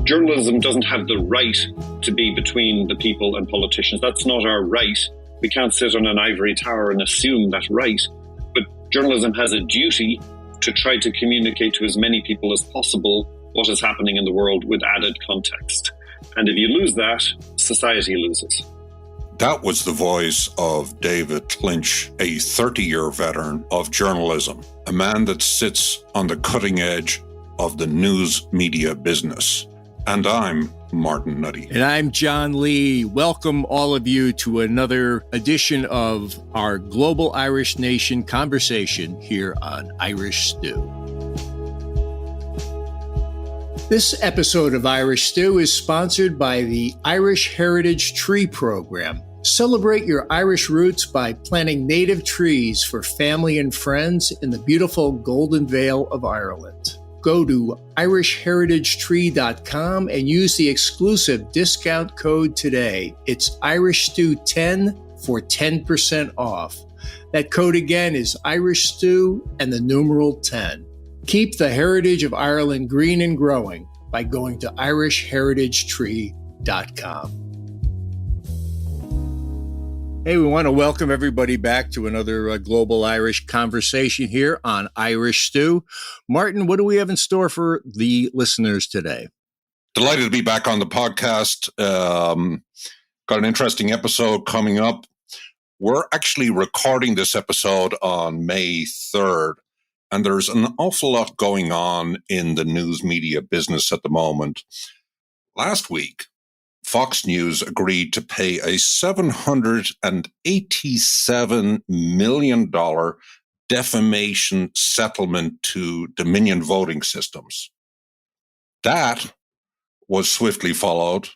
Journalism doesn't have the right to be between the people and politicians. That's not our right. We can't sit on an ivory tower and assume that right. But journalism has a duty to try to communicate to as many people as possible what is happening in the world with added context. And if you lose that, society loses. That was the voice of David Clinch, a 30-year veteran of journalism, a man that sits on the cutting edge of the news media business. And I'm Martin Nutty. And I'm John Lee. Welcome all of you to another edition of our Global Irish Nation conversation here on Irish Stew. This episode of Irish Stew is sponsored by the Irish Heritage Tree Program. Celebrate your Irish roots by planting native trees for family and friends in the beautiful Golden Vale of Ireland. Go to irishheritagetree.com and use the exclusive discount code today. It's IrishStew10 for 10% off. That code again is IrishStew and the numeral 10. Keep the heritage of Ireland green and growing by going to irishheritagetree.com. Hey, we want to welcome everybody back to another Global Irish conversation here on Irish Stew. Martin, what do we have in store for the listeners today? Delighted to be back on the podcast. Got an interesting episode coming up. We're actually recording this episode on May 3rd, and there's an awful lot going on in the news media business at the moment. Last week, Fox News agreed to pay a $787 million defamation settlement to Dominion Voting Systems. That was swiftly followed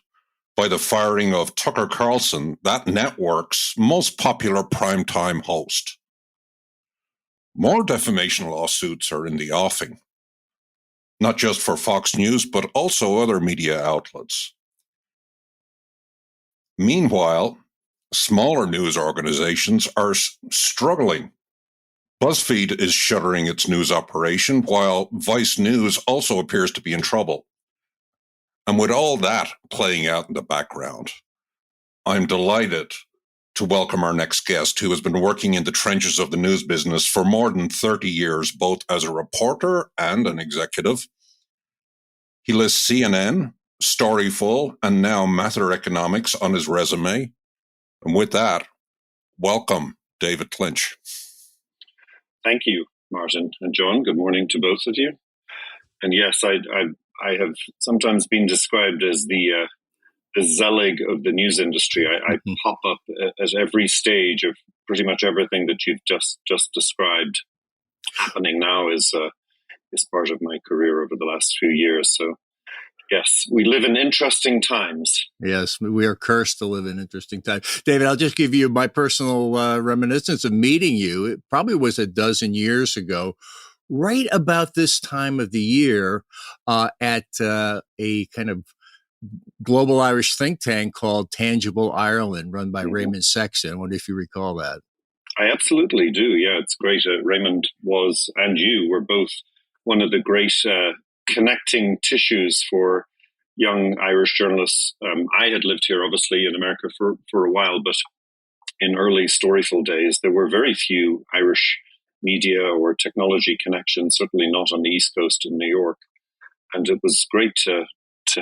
by the firing of Tucker Carlson, that network's most popular primetime host. More defamation lawsuits are in the offing, not just for Fox News, but also other media outlets. Meanwhile, smaller news organizations are struggling. BuzzFeed is shuttering its news operation, while Vice News also appears to be in trouble. And with all that playing out in the background, I'm delighted to welcome our next guest, who has been working in the trenches of the news business for more than 30 years, both as a reporter and an executive. He lists CNN, Storyful, and now Mather Economics on his resume. And with that, welcome, David Clinch. Thank you, Martin and John. Good morning to both of you. And yes, I have sometimes been described as the Zelig of the news industry. I pop up at every stage of pretty much everything that you've just described happening now is part of my career over the last few years. So yes, we live in interesting times. Yes, we are cursed to live in interesting times. David, I'll just give you my personal reminiscence of meeting you. It probably was a dozen years ago, right about this time of the year, at a kind of global Irish think tank called Tangible Ireland, run by Raymond Sexton. I wonder if you recall that. I absolutely do. Yeah, it's great. Raymond was, and you were both one of the great connecting tissues for young Irish journalists. I had lived here, obviously, in America for a while, but in early Storyful days, there were very few Irish media or technology connections, certainly not on the East Coast in New York. And it was great to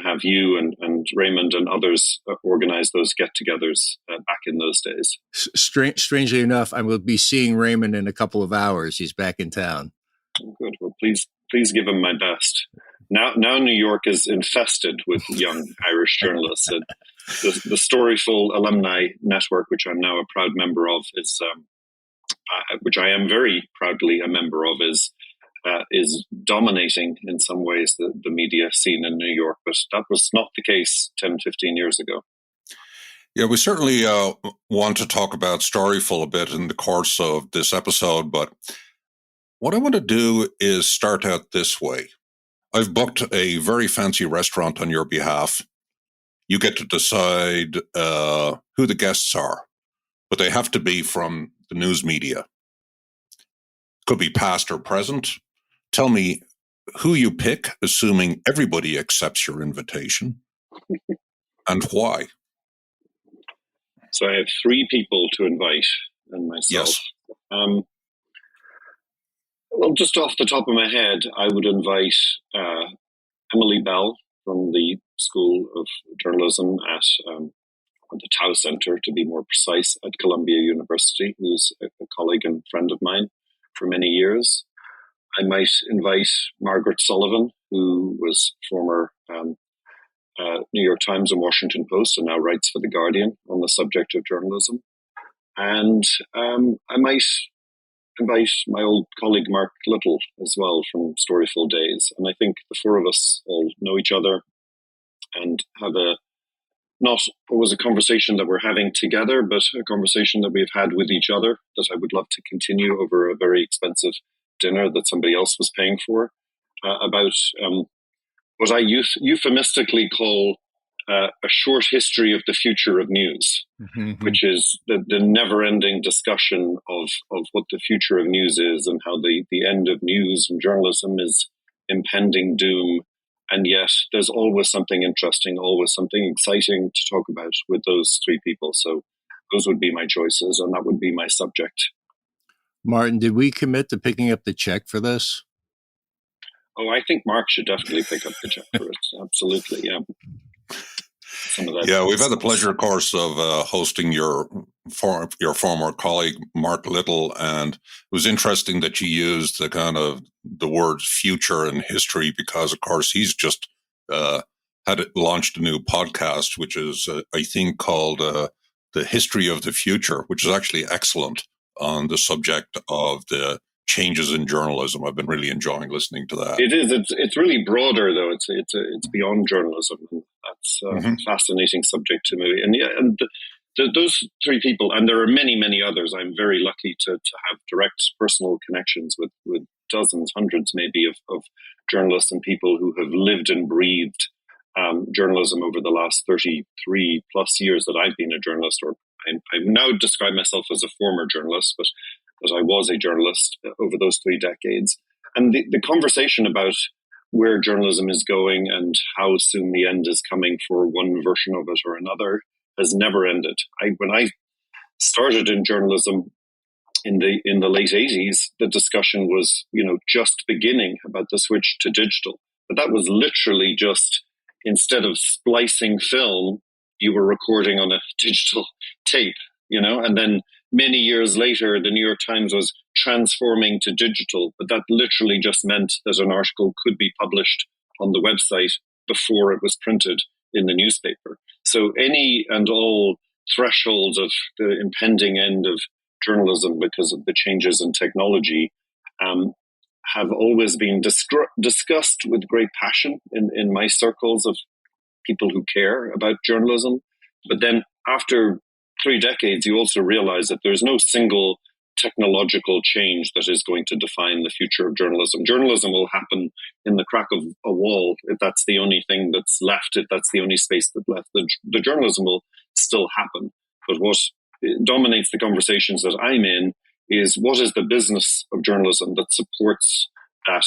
have you and Raymond and others organize those get-togethers back in those days. Strangely enough, I will be seeing Raymond in a couple of hours. He's back in town. Oh, good. Well, please give him my best. Now New York is infested with young Irish journalists. And the Storyful Alumni Network, which I'm now a proud member of, which I am very proudly a member of, is dominating in some ways the media scene in New York. But that was not the case 10, 15 years ago. Yeah, we certainly want to talk about Storyful a bit in the course of this episode, but what I want to do is start out this way. I've booked a very fancy restaurant on your behalf. You get to decide who the guests are, but they have to be from the news media. Could be past or present. Tell me who you pick, assuming everybody accepts your invitation, and why? So I have 3 people to invite and myself. Yes. Well, just off the top of my head, I would invite Emily Bell from the School of Journalism at the Tau Center, to be more precise, at Columbia University, who's a colleague and friend of mine for many years. I might invite Margaret Sullivan, who was former New York Times and Washington Post and now writes for The Guardian on the subject of journalism. And I might invite my old colleague Mark Little as well from Storyful Days. And I think the 4 of us all know each other and have not always a conversation that we're having together, but a conversation that we've had with each other that I would love to continue over a very expensive dinner that somebody else was paying for, about what I euphemistically call a short history of the future of news, which is the never-ending discussion of what the future of news is and how the end of news and journalism is impending doom. And yet there's always something interesting, always something exciting to talk about with those 3 people. So those would be my choices, and that would be my subject. Martin, did we commit to picking up the check for this? Oh, I think Mark should definitely pick up the check for it. Absolutely, yeah. Yeah, we've had the pleasure, of course, of hosting your former colleague, Mark Little, and it was interesting that you used the words future and history because, of course, he's just launched a new podcast, which is, I think, called The History of the Future, which is actually excellent on the subject of the changes in journalism. I've been really enjoying listening to that. It is. It's really broader, though. It's beyond journalism. That's a fascinating subject to me. And yeah, and those 3 people, and there are many, many others. I'm very lucky to have direct personal connections with dozens, hundreds maybe of journalists and people who have lived and breathed journalism over the last 33 plus years that I've been a journalist. Or I now describe myself as a former journalist, but I was a journalist over those 3 decades. And the conversation about where journalism is going and how soon the end is coming for one version of it or another has never ended. When I started in journalism in the late 80s, the discussion was, just beginning about the switch to digital. But that was literally just, instead of splicing film, you were recording on a digital tape, and then many years later, the New York Times was transforming to digital, but that literally just meant that an article could be published on the website before it was printed in the newspaper. So any and all thresholds of the impending end of journalism because of the changes in technology have always been discussed with great passion in my circles of people who care about journalism. But then after 3 decades, you also realize that there's no single technological change that is going to define the future of journalism. Journalism will happen in the crack of a wall if that's the only thing that's left, if that's the only space that's left. The journalism will still happen. But what dominates the conversations that I'm in is what is the business of journalism that supports that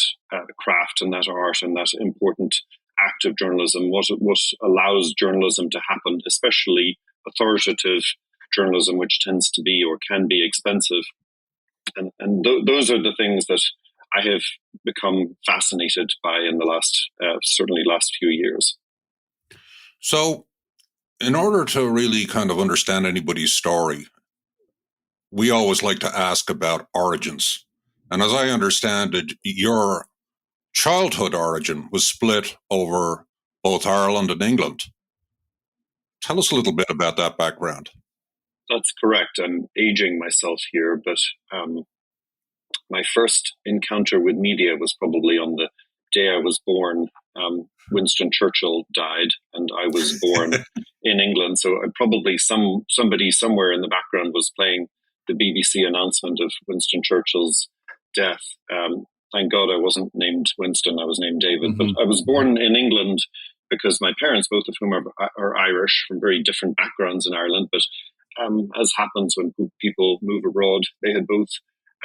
craft and that art and that important act of journalism, what allows journalism to happen, especially authoritative journalism, which tends to be or can be expensive. And those are the things that I have become fascinated by in the certainly last few years. So in order to really kind of understand anybody's story, we always like to ask about origins. And as I understand it, your childhood origin was split over both Ireland and England. Tell us a little bit about that background. That's correct. I'm aging myself here, but my first encounter with media was probably on the day I was born. Winston Churchill died, and I was born in England. So probably somebody somewhere in the background was playing the BBC announcement of Winston Churchill's death. Thank God I wasn't named Winston, I was named David. Mm-hmm. But I was born in England because my parents, both of whom are Irish, from very different backgrounds in Ireland. But as happens when people move abroad, they had both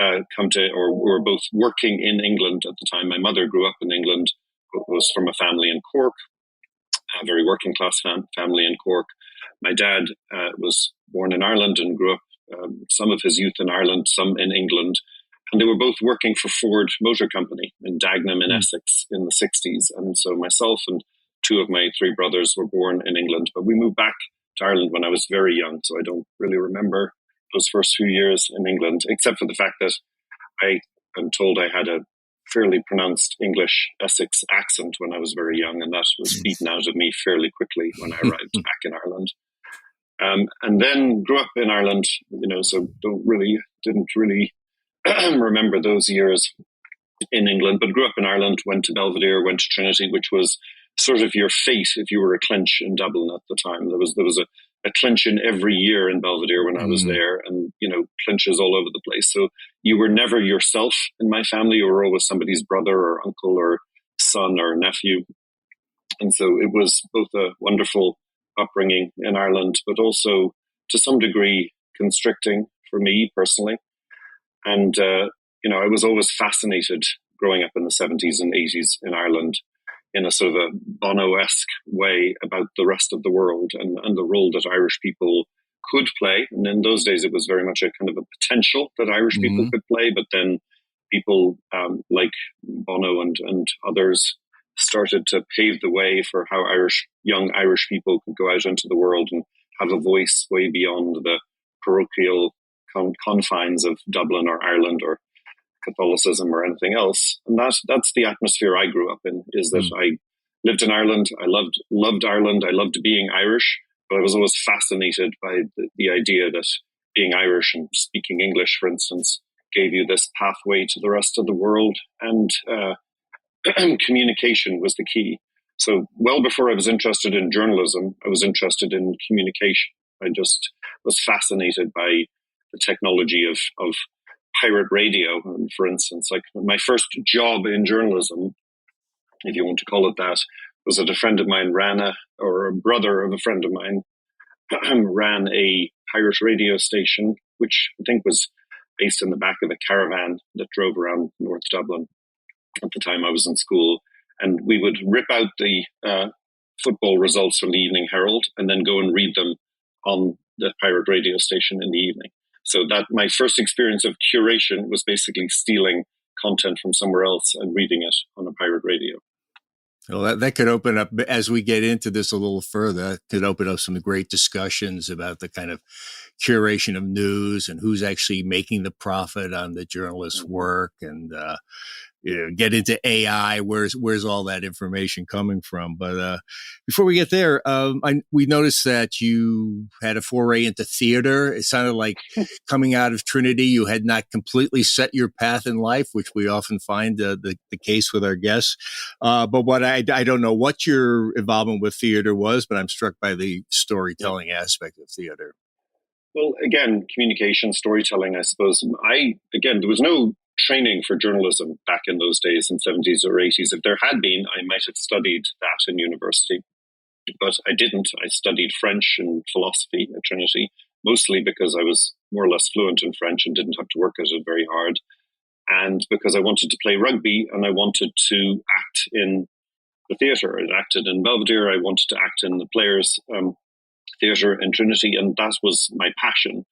were both working in England at the time. My mother grew up in England, was from a family in Cork, a very working class family in Cork. My dad was born in Ireland and grew up some of his youth in Ireland, some in England. And they were both working for Ford Motor Company in Dagenham in Essex in the 60s. And so myself and two of my three brothers were born in England. But we moved back to Ireland when I was very young. So I don't really remember those first few years in England, except for the fact that I'm told I had a fairly pronounced English Essex accent when I was very young. And that was beaten out of me fairly quickly when I arrived back in Ireland. And then grew up in Ireland, so didn't really remember those years in England, but grew up in Ireland, went to Belvedere, went to Trinity, which was sort of your fate if you were a Clinch in Dublin at the time. There was a Clinch in every year in Belvedere when I was there, and Clinches all over the place. So you were never yourself in my family. You were always somebody's brother or uncle or son or nephew. And so it was both a wonderful upbringing in Ireland, but also to some degree constricting for me personally. And, I was always fascinated growing up in the 70s and 80s in Ireland in a sort of a Bono-esque way about the rest of the world and the role that Irish people could play. And in those days, it was very much a kind of a potential that Irish people could play. But then people like Bono and others started to pave the way for how young Irish people could go out into the world and have a voice way beyond the parochial confines of Dublin or Ireland or Catholicism or anything else. And that's the atmosphere I grew up in, is that I lived in Ireland. I loved Ireland. I loved being Irish, but I was always fascinated by the idea that being Irish and speaking English, for instance, gave you this pathway to the rest of the world. And communication was the key. So well before I was interested in journalism, I was interested in communication. I just was fascinated by the technology of pirate radio. And for instance, like my first job in journalism, if you want to call it that, was that a friend of mine or a brother of a friend of mine ran a pirate radio station, which I think was based in the back of a caravan that drove around North Dublin at the time I was in school. And we would rip out the football results from the Evening Herald and then go and read them on the pirate radio station in the evening. So that my first experience of curation was basically stealing content from somewhere else and reading it on a pirate radio. Well, that could open up, as we get into this a little further, that could open up some great discussions about the kind of curation of news and who's actually making the profit on the journalist's work, and get into AI. Where's all that information coming from? But before we get there, we noticed that you had a foray into theater. It sounded like coming out of Trinity, you had not completely set your path in life, which we often find the case with our guests. But what I don't know what your involvement with theater was, but I'm struck by the storytelling aspect of theater. Well, again, communication, storytelling, I suppose. There was no training for journalism back in those days in 70s or 80s. If there had been, I might have studied that in university, but I didn't. I studied French and philosophy at Trinity, mostly because I was more or less fluent in French and didn't have to work at it very hard, and because I wanted to play rugby and I wanted to act in the theatre. I acted in Belvedere. I wanted to act in the Players Theatre in Trinity, and that was my passion.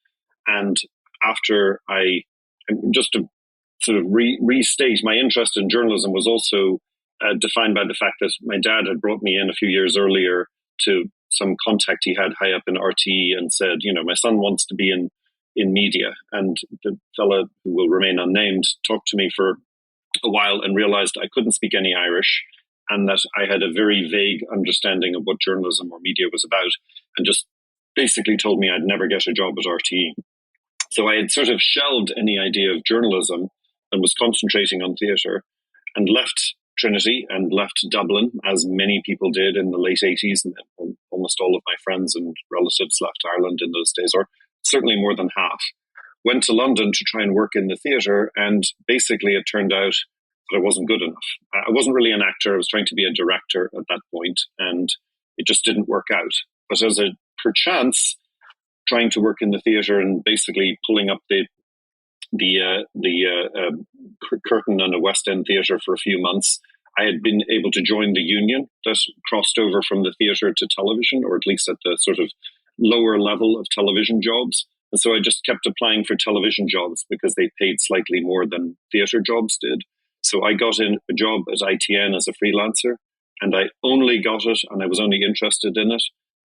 And after just to sort of restate, my interest in journalism was also defined by the fact that my dad had brought me in a few years earlier to some contact he had high up in RTE and said, my son wants to be in media. And the fella, who will remain unnamed, talked to me for a while and realized I couldn't speak any Irish and that I had a very vague understanding of what journalism or media was about, and just basically told me I'd never get a job at RTE. So I had sort of shelved any idea of journalism and was concentrating on theatre, and left Trinity and left Dublin, as many people did in the late 80s. And almost all of my friends and relatives left Ireland in those days, or certainly more than half. Went to London to try and work in the theatre, and basically it turned out that I wasn't good enough. I wasn't really an actor. I was trying to be a director at that point, and it just didn't work out. But as a perchance, trying to work in the theatre and basically pulling up the curtain on a West End theatre for a few months, I had been able to join the union that crossed over from the theatre to television, or at least at the sort of lower level of television jobs. And so I just kept applying for television jobs because they paid slightly more than theatre jobs did. So I got in a job at ITN as a freelancer, and I only got it, and I was only interested in it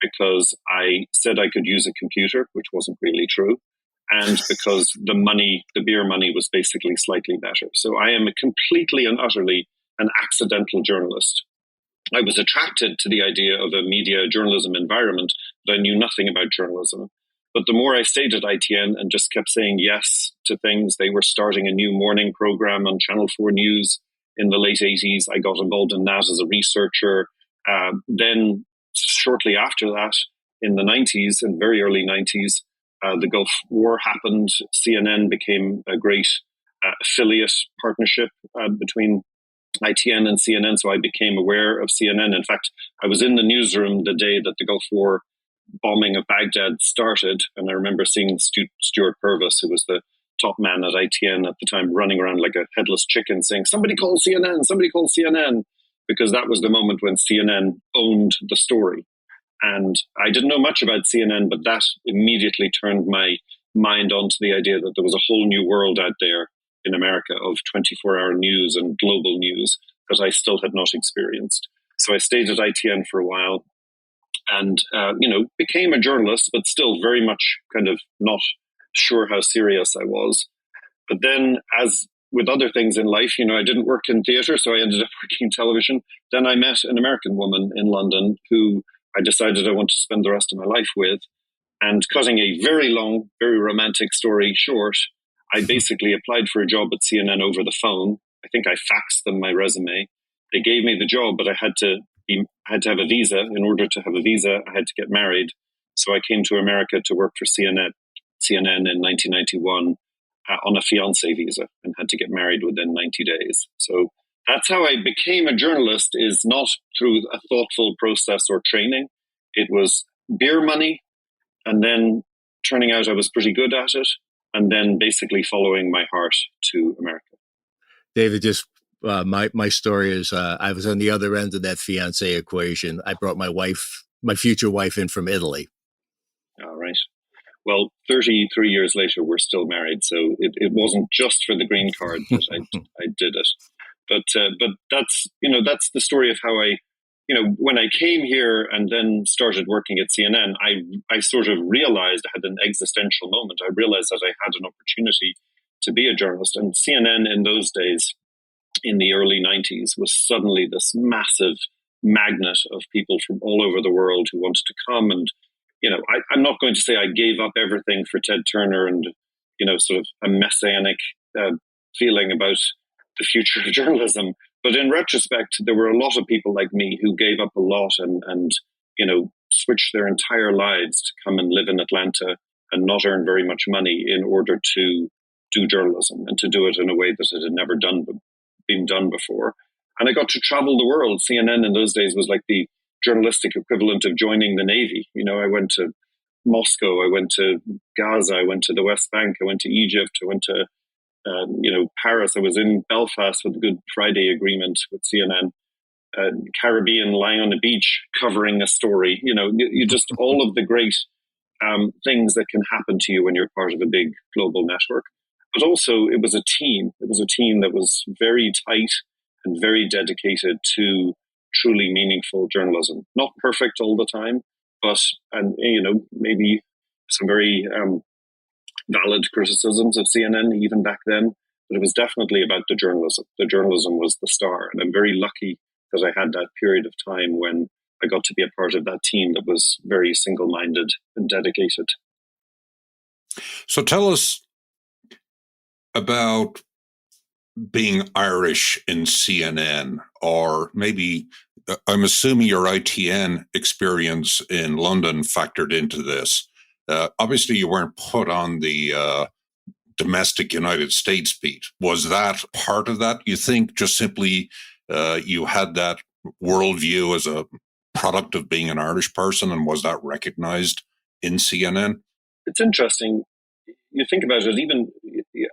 because I said I could use a computer, which wasn't really true, and because the beer money was basically slightly better. So I am a completely and utterly an accidental journalist. I was attracted to the idea of a media journalism environment, but I knew nothing about journalism. But the more I stayed at ITN and just kept saying yes to things, they were starting a new morning program on Channel 4 News in the late 80s. I got involved in that as a researcher. Then shortly after that, in the 90s, in very early 90s, the Gulf War happened. CNN became a great affiliate partnership between ITN and CNN, so I became aware of CNN. In fact, I was in the newsroom the day that the Gulf War bombing of Baghdad started, and I remember seeing Stuart Purvis, who was the top man at ITN at the time, running around like a headless chicken saying, "Somebody call CNN, somebody call CNN," because that was the moment when CNN owned the story. And I didn't know much about CNN, but that immediately turned my mind onto the idea that there was a whole new world out there in America of 24-hour news and global news that I still had not experienced. So I stayed at ITN for a while and, became a journalist, but still very much kind of not sure how serious I was. But then, as with other things in life, I didn't work in theatre, so I ended up working television. Then I met an American woman in London who I decided I want to spend the rest of my life with. And cutting a very long, very romantic story short, I basically applied for a job at CNN over the phone. I think I faxed them my resume. They gave me the job, but I had to have a visa. In order to have a visa, I had to get married. So I came to America to work for CNN in 1991 on a fiancé visa and had to get married within 90 days. So that's how I became a journalist, is not through a thoughtful process or training. It was beer money, and then turning out I was pretty good at it, and then basically following my heart to America. David, just my story is I was on the other end of that fiancé equation. I brought my future wife in from Italy. All right. Well, 33 years later, we're still married. So it wasn't just for the green card that I did it. But that's the story of how I, when I came here and then started working at CNN, I sort of realized, I had an existential moment. I realized that I had an opportunity to be a journalist. And CNN in those days, in the early 90s, was suddenly this massive magnet of people from all over the world who wanted to come. And, I'm not going to say I gave up everything for Ted Turner and, sort of a messianic feeling about the future of journalism. But in retrospect, there were a lot of people like me who gave up a lot and switched their entire lives to come and live in Atlanta and not earn very much money in order to do journalism and to do it in a way that it had never been done before. And I got to travel the world. CNN in those days was like the journalistic equivalent of joining the Navy. I went to Moscow, I went to Gaza, I went to the West Bank, I went to Egypt, I went to Paris. I was in Belfast with the Good Friday Agreement with CNN. Caribbean, lying on the beach, covering a story. You just all of the great things that can happen to you when you're part of a big global network. But also, it was a team. It was a team that was very tight and very dedicated to truly meaningful journalism. Not perfect all the time, but maybe some very valid criticisms of CNN even back then. But it was definitely about the journalism. The journalism was the star, and I'm very lucky that I had that period of time when I got to be a part of that team that was very single-minded and dedicated. So tell us about being Irish in CNN, or maybe I'm assuming your ITN experience in London factored into this. Obviously, you weren't put on the domestic United States beat. Was that part of that? You think just simply you had that worldview as a product of being an Irish person, and was that recognized in CNN? It's interesting. You think about it, even,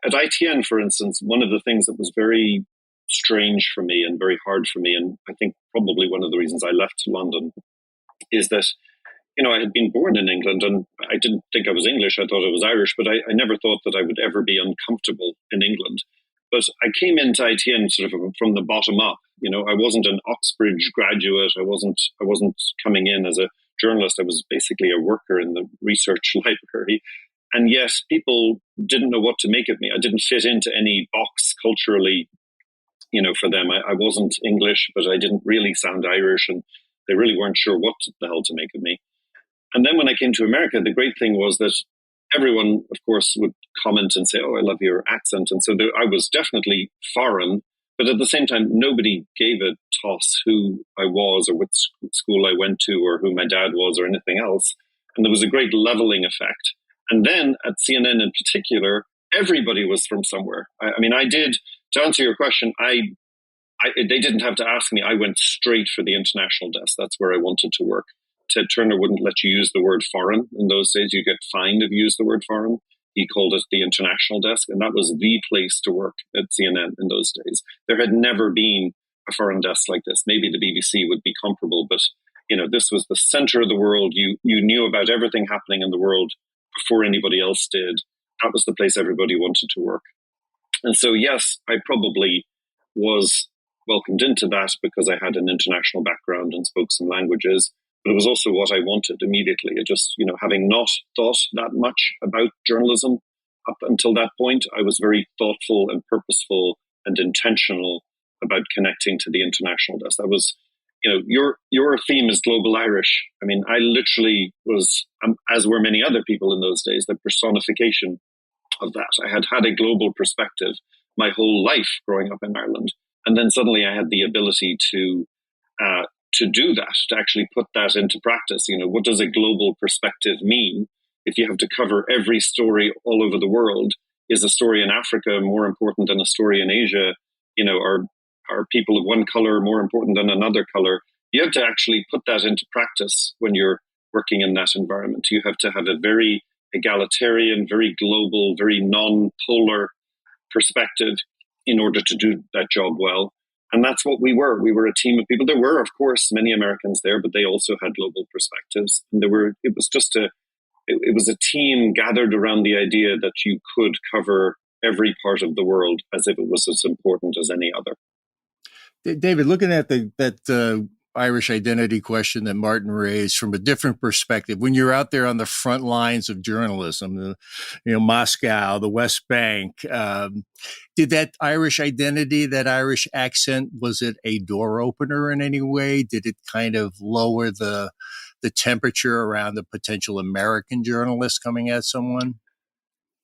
at ITN, for instance, one of the things that was very strange for me and very hard for me, and I think probably one of the reasons I left London, is that, I had been born in England and I didn't think I was English. I thought I was Irish, but I never thought that I would ever be uncomfortable in England. But I came into ITN sort of from the bottom up. I wasn't an Oxbridge graduate. I wasn't coming in as a journalist. I was basically a worker in the research library. And yet people didn't know what to make of me. I didn't fit into any box culturally, for them. I wasn't English, but I didn't really sound Irish, and they really weren't sure what the hell to make of me. And then when I came to America, the great thing was that everyone, of course, would comment and say, "Oh, I love your accent." And so I was definitely foreign, but at the same time, nobody gave a toss who I was or what school I went to or who my dad was or anything else. And there was a great leveling effect. And then at CNN in particular, everybody was from somewhere. I did, to answer your question, they didn't have to ask me. I went straight for the international desk. That's where I wanted to work. Ted Turner wouldn't let you use the word foreign. In those days, you get fined if you use the word foreign. He called it the international desk, and that was the place to work at CNN in those days. There had never been a foreign desk like this. Maybe the BBC would be comparable, but this was the center of the world. You knew about everything happening in the world before anybody else did. That was the place everybody wanted to work. And so, yes, I probably was welcomed into that because I had an international background and spoke some languages. But it was also what I wanted immediately. It just, having not thought that much about journalism up until that point, I was very thoughtful and purposeful and intentional about connecting to the international desk. That was, your theme is Global Irish. I literally was, as were many other people in those days, the personification of that. I had had a global perspective my whole life growing up in Ireland. And then suddenly I had the ability to do that, to actually put that into practice. What does a global perspective mean? If you have to cover every story all over the world, is a story in Africa more important than a story in Asia? Are people of one color more important than another color? You have to actually put that into practice when you're working in that environment. You have to have a very egalitarian, very global, very non-polar perspective in order to do that job well. And that's what we were. We were a team of people. There were, of course, many Americans there, but they also had global perspectives. And it was a team gathered around the idea that you could cover every part of the world as if it was as important as any other. David, looking at that Irish identity question that Martin raised from a different perspective, when you're out there on the front lines of journalism, Moscow, the West Bank, did that Irish identity, that Irish accent, was it a door opener in any way? Did it kind of lower the temperature around the potential American journalist coming at someone?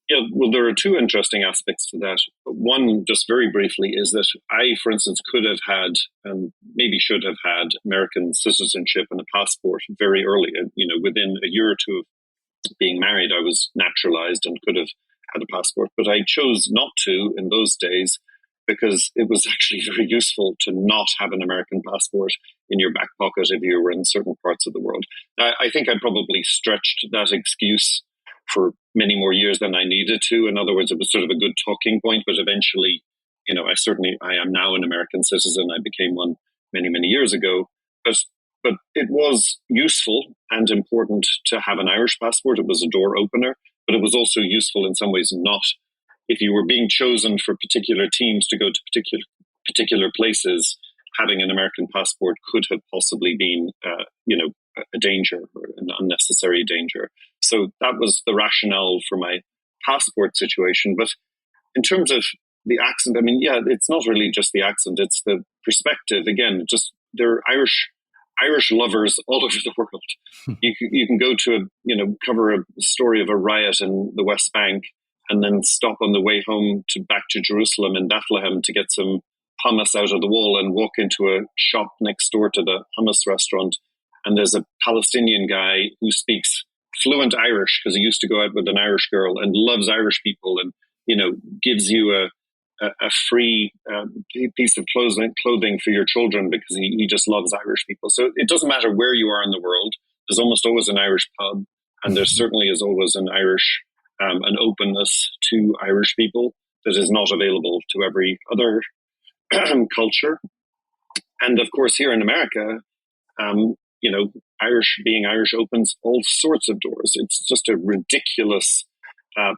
Yeah, well, there are two interesting aspects to that. One, just very briefly, is that I, for instance, could have had, and maybe should have had, American citizenship and a passport very early. Within a year or two of being married, I was naturalized and could have had a passport. But I chose not to in those days because it was actually very useful to not have an American passport in your back pocket if you were in certain parts of the world. I think I probably stretched that excuse for many more years than I needed to. In other words, it was sort of a good talking point, but eventually, I am now an American citizen. I became one many, many years ago. But it was useful and important to have an Irish passport. It was a door opener, but it was also useful in some ways not. If you were being chosen for particular teams to go to particular places, having an American passport could have possibly been, a danger, or an unnecessary danger. So that was the rationale for my passport situation. But in terms of the accent, it's not really just the accent, it's the perspective. Again, there are Irish lovers all over the world. You can go to cover a story of a riot in the West Bank and then stop on the way home back to Jerusalem and Bethlehem to get some hummus out of the wall and walk into a shop next door to the hummus restaurant. And there's a Palestinian guy who speaks fluent Irish because he used to go out with an Irish girl and loves Irish people and, gives you a free piece of clothing for your children because he just loves Irish people. So it doesn't matter where you are in the world. There's almost always an Irish pub, and there certainly is always an Irish an openness to Irish people that is not available to every other culture. And of course, here in America, being Irish opens all sorts of doors. It's just a ridiculous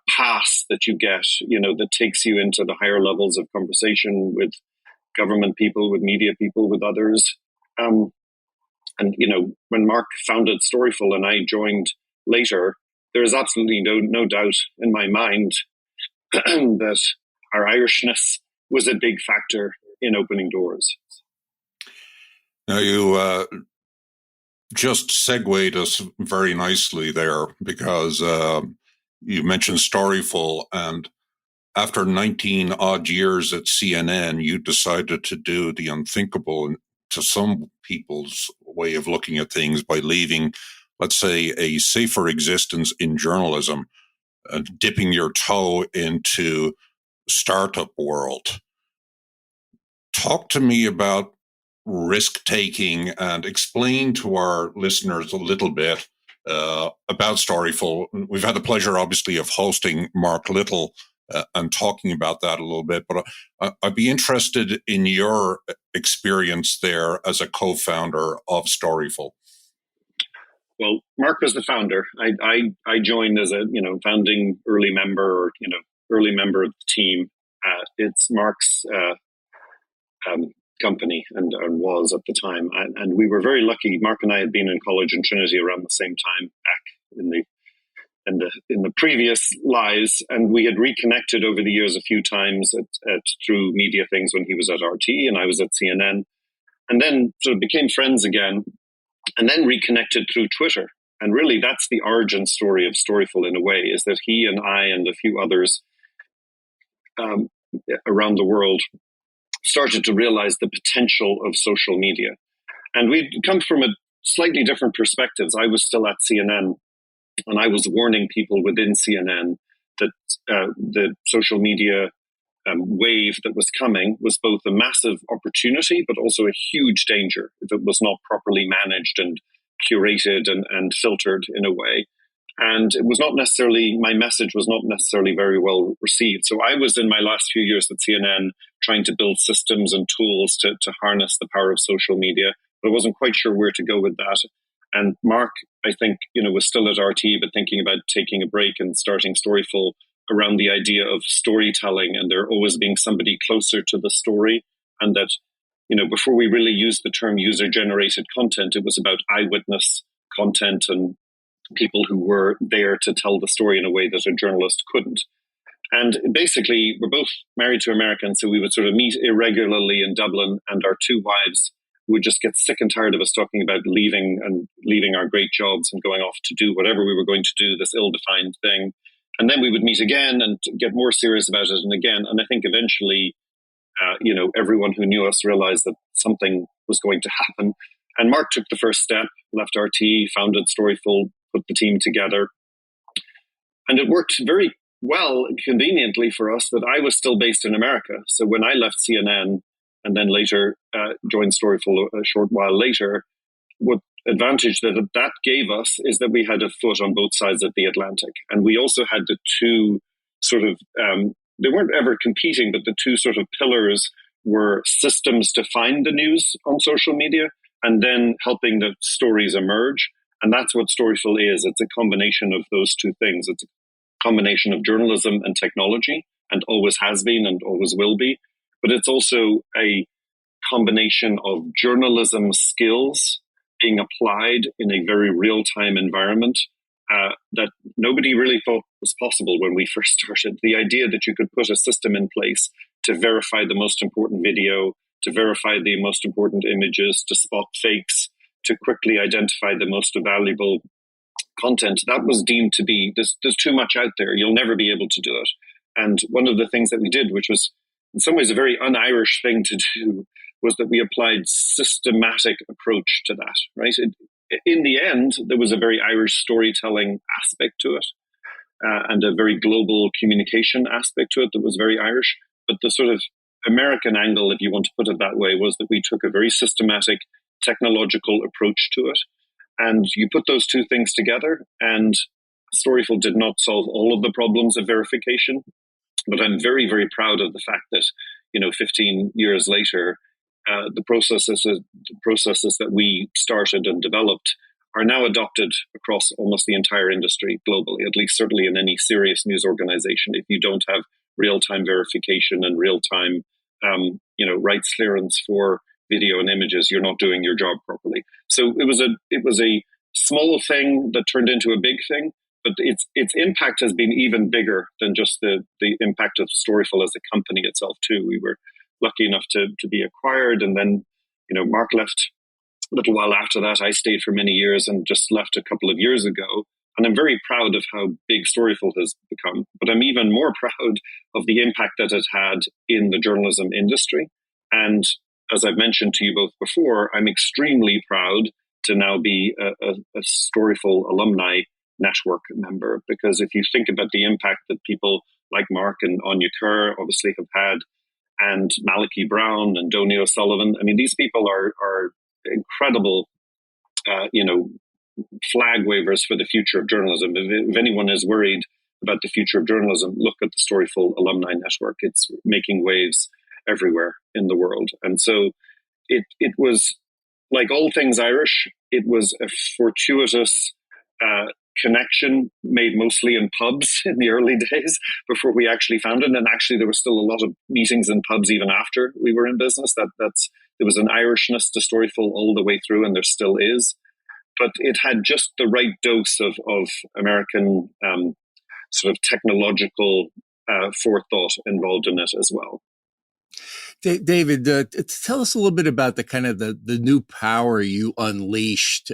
pass that you get, that takes you into the higher levels of conversation with government people, with media people, with others. When Mark founded Storyful and I joined later, there is absolutely no doubt in my mind that our Irishness was a big factor in opening doors. Now, you just segued us very nicely there, because you mentioned Storyful, and after 19 odd years at CNN, you decided to do the unthinkable to some people's way of looking at things by leaving, let's say, a safer existence in journalism, dipping your toe into startup world. Talk to me about risk-taking and explain to our listeners a little bit about Storyful. We've had the pleasure, obviously, of hosting Mark Little and talking about that a little bit, but I'd be interested in your experience there as a co-founder of Storyful. Well, Mark was the founder. I joined as a founding early member, or early member of the team. It's Mark's company and was at the time, and we were very lucky. Mark and I had been in college in Trinity around the same time back in the previous lives, and we had reconnected over the years a few times through media things when he was at RT and I was at CNN, and then sort of became friends again, and then reconnected through Twitter. And really, that's the origin story of Storyful in a way, is that he and I and a few others around the world started to realize the potential of social media. And we'd come from a slightly different perspectives. I was still at CNN, and I was warning people within CNN that the social media wave that was coming was both a massive opportunity, but also a huge danger if it was not properly managed and curated and filtered in a way. And it was not necessarily, my message was not necessarily very well received. So I was, in my last few years at CNN, trying to build systems and tools to harness the power of social media, but I wasn't quite sure where to go with that. And Mark, I think, was still at RT, but thinking about taking a break and starting Storyful around the idea of storytelling and there always being somebody closer to the story. And that, before we really used the term user-generated content, it was about eyewitness content and people who were there to tell the story in a way that a journalist couldn't. And basically, we're both married to Americans, so we would sort of meet irregularly in Dublin, and our two wives would just get sick and tired of us talking about leaving our great jobs and going off to do whatever we were going to do, this ill-defined thing. And then we would meet again and get more serious about it, and again. And I think eventually, everyone who knew us realized that something was going to happen. And Mark took the first step, left RT, founded Storyful, put the team together. And it worked very well, conveniently for us, that I was still based in America. So when I left CNN and then later joined Storyful a short while later, what advantage that gave us is that we had a foot on both sides of the Atlantic. And we also had the two sort of, they weren't ever competing, but the two sort of pillars were systems to find the news on social media and then helping the stories emerge. And that's what Storyful is. It's a combination of those two things. It's a combination of journalism and technology, and always has been and always will be. But it's also a combination of journalism skills being applied in a very real-time environment that nobody really thought was possible when we first started. The idea that you could put a system in place to verify the most important video, to verify the most important images, to spot fakes, to quickly identify the most valuable content, that was deemed to be, there's too much out there. You'll never be able to do it. And one of the things that we did, which was in some ways a very un-Irish thing to do, was that we applied systematic approach to that, right? In the end, there was a very Irish storytelling aspect to it and a very global communication aspect to it that was very Irish. But the sort of American angle, if you want to put it that way, was that we took a very systematic technological approach to it. And you put those two things together, and Storyful did not solve all of the problems of verification, but I'm very, very proud of the fact that, 15 years later, the processes that we started and developed are now adopted across almost the entire industry globally, at least certainly in any serious news organization. If you don't have real-time verification and real-time, rights clearance for video and images, you're not doing your job properly. So it was a small thing that turned into a big thing, but its impact has been even bigger than just the impact of Storyful as a company itself too. We were lucky enough to be acquired, and then Mark left a little while after that. I stayed for many years and just left a couple of years ago. And I'm very proud of how big Storyful has become. But I'm even more proud of the impact that it had in the journalism industry. And as I've mentioned to you both before, I'm extremely proud to now be a Storyful alumni network member. Because if you think about the impact that people like Mark and Anya Kerr obviously have had, and Malachy Brown and Donny O'Sullivan, I mean, these people are incredible, flag wavers for the future of journalism. If anyone is worried about the future of journalism, look at the Storyful alumni network. It's making waves everywhere in the world. And so it was, like all things Irish, it was a fortuitous connection made mostly in pubs in the early days before we actually founded. And actually there was still a lot of meetings in pubs even after we were in business. There was an Irishness to Storyful all the way through, and there still is. But it had just the right dose of American sort of technological forethought involved in it as well. David, tell us a little bit about the kind of the new power you unleashed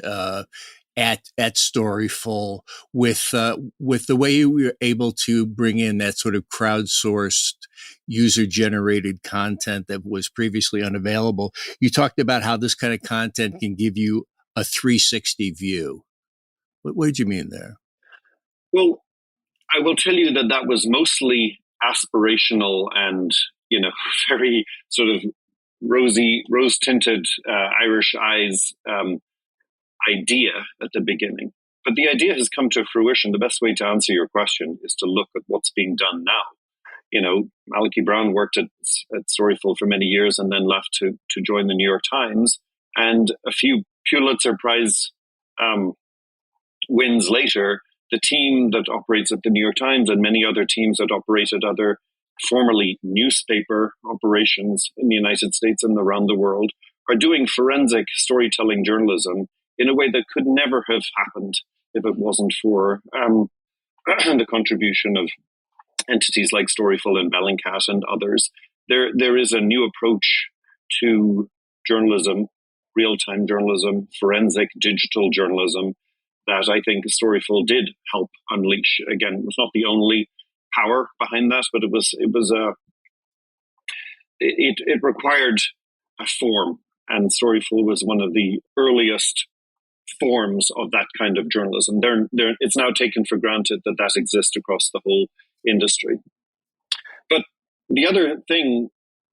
at Storyful with the way you were able to bring in that sort of crowdsourced, user-generated content that was previously unavailable. You talked about how this kind of content can give you a 360 view. What did you mean there? Well, I will tell you that was mostly aspirational and, very sort of rose-tinted Irish eyes idea at the beginning. But the idea has come to fruition. The best way to answer your question is to look at what's being done now. Malachy Brown worked at Storyful for many years and then left to join the New York Times. And a few Pulitzer Prize wins later, the team that operates at the New York Times and many other teams that operated other formerly newspaper operations in the United States and around the world are doing forensic storytelling journalism in a way that could never have happened if it wasn't for the contribution of entities like Storyful and Bellingcat and others. There is a new approach to journalism, real-time journalism, forensic digital journalism that I think Storyful did help unleash. Again, it was not the only power behind that, but it required a form, and Storyful was one of the earliest forms of that kind of journalism. It's now taken for granted that exists across the whole industry. But the other thing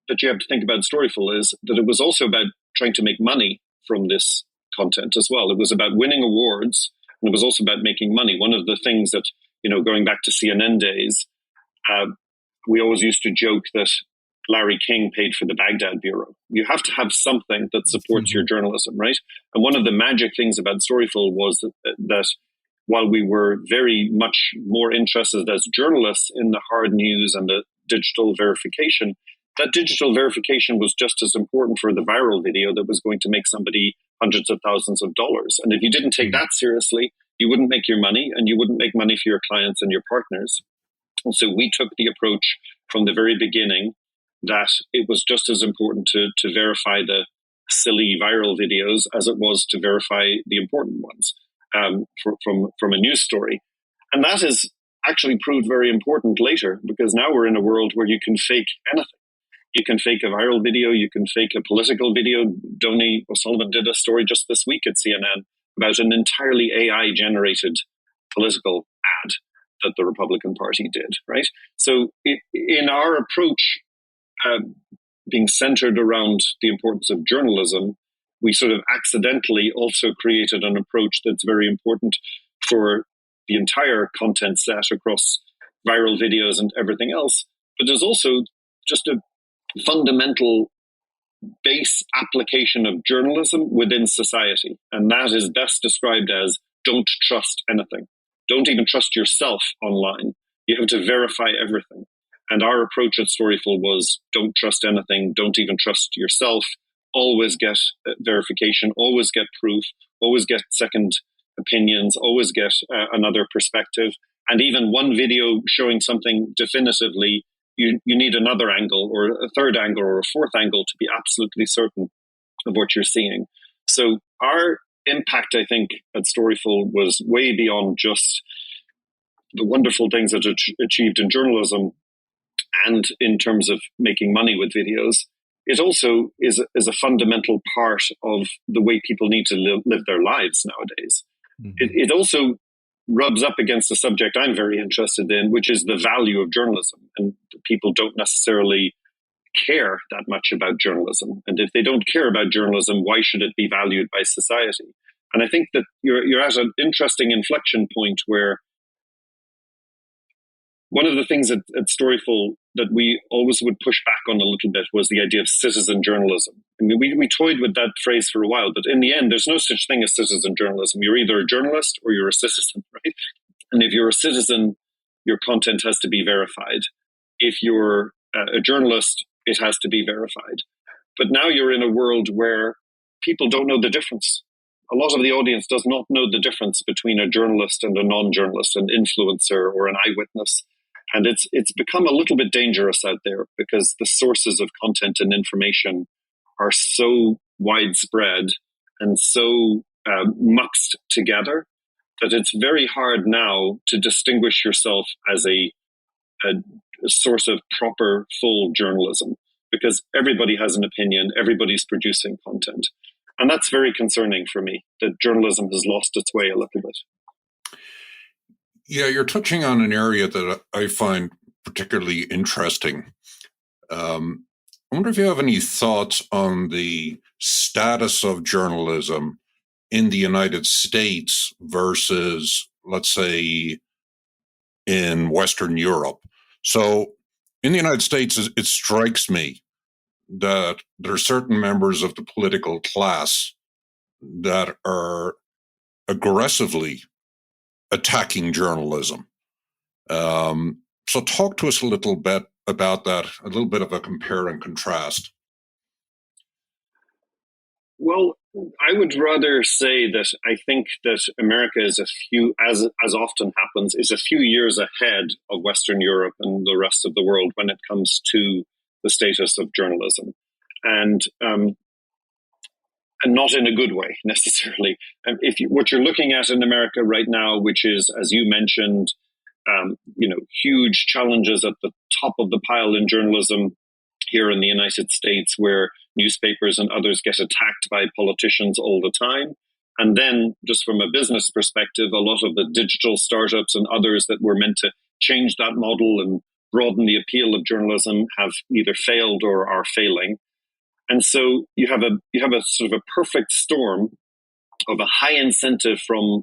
that you have to think about Storyful is that it was also about trying to make money from this content as well. It was about winning awards, and it was also about making money. One of the things that, going back to CNN days, we always used to joke that Larry King paid for the Baghdad Bureau. You have to have something that supports your journalism, right? And one of the magic things about Storyful was that while we were very much more interested as journalists in the hard news and the digital verification, that digital verification was just as important for the viral video that was going to make somebody hundreds of thousands of dollars. And if you didn't take that seriously, you wouldn't make your money, and you wouldn't make money for your clients and your partners. And so we took the approach from the very beginning that it was just as important to verify the silly viral videos as it was to verify the important ones from a news story. And that has actually proved very important later, because now we're in a world where you can fake anything. You can fake a viral video, you can fake a political video. Donny O'Sullivan did a story just this week at CNN about an entirely AI-generated political ad that the Republican Party did, right? So in our approach, being centered around the importance of journalism, we sort of accidentally also created an approach that's very important for the entire content set across viral videos and everything else. But there's also just a fundamental base application of journalism within society. And that is best described as don't trust anything. Don't even trust yourself online. You have to verify everything. And our approach at Storyful was don't trust anything, don't even trust yourself, always get verification, always get proof, always get second opinions, always get another perspective. And even one video showing something definitively, you need another angle or a third angle or a fourth angle to be absolutely certain of what you're seeing. So our impact, I think, at Storyful was way beyond just the wonderful things that it achieved in journalism and in terms of making money with videos. It also is a fundamental part of the way people need to live their lives nowadays. Mm-hmm. It also rubs up against a subject I'm very interested in, which is the value of journalism. And people don't necessarily care that much about journalism. And if they don't care about journalism, why should it be valued by society? And I think that you're at an interesting inflection point where one of the things at Storyful that we always would push back on a little bit was the idea of citizen journalism. I mean, we toyed with that phrase for a while, but in the end, there's no such thing as citizen journalism. You're either a journalist or you're a citizen, right? And if you're a citizen, your content has to be verified. If you're a journalist, it has to be verified. But now you're in a world where people don't know the difference. A lot of the audience does not know the difference between a journalist and a non-journalist, an influencer or an eyewitness. And it's become a little bit dangerous out there because the sources of content and information are so widespread and so muxed together that it's very hard now to distinguish yourself as a source of proper, full journalism because everybody has an opinion, everybody's producing content. And that's very concerning for me, that journalism has lost its way a little bit. Yeah, you're touching on an area that I find particularly interesting. I wonder if you have any thoughts on the status of journalism in the United States versus, let's say, in Western Europe. So in the United States, it strikes me that there are certain members of the political class that are aggressively attacking journalism. So talk to us a little bit about that, a little bit of a compare and contrast. Well, I would rather say that I think that America is as often happens, is a few years ahead of Western Europe and the rest of the world when it comes to the status of journalism. And not in a good way necessarily. What you're looking at in America right now, which is, as you mentioned, huge challenges at the top of the pile in journalism here in the United States, where newspapers and others get attacked by politicians all the time. And then, just from a business perspective, a lot of the digital startups and others that were meant to change that model and broaden the appeal of journalism have either failed or are failing. And so you have a sort of a perfect storm of a high incentive from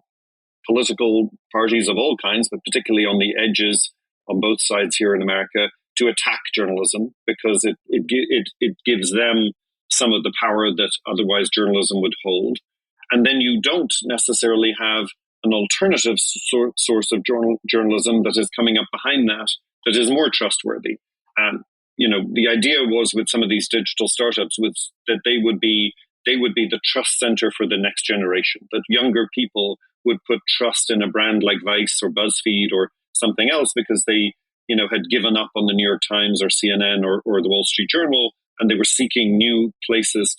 political parties of all kinds, but particularly on the edges on both sides here in America, to attack journalism because it gives them some of the power that otherwise journalism would hold. And then you don't necessarily have an alternative source of journalism that is coming up behind that is more trustworthy. The idea was with some of these digital startups was that they would be the trust center for the next generation, that younger people would put trust in a brand like Vice or BuzzFeed or something else because they, had given up on the New York Times or CNN or the Wall Street Journal, and they were seeking new places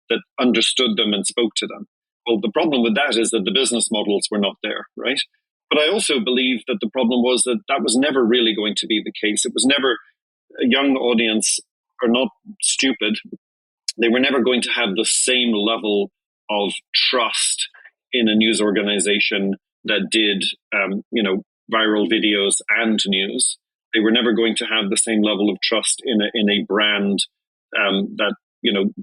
that understood them and spoke to them. Well, the problem with that is that the business models were not there, right? But I also believe that the problem was that was never really going to be the case. It was never, a young audience are not stupid. They were never going to have the same level of trust in a news organization that did, viral videos and news. They were never going to have the same level of trust in a brand that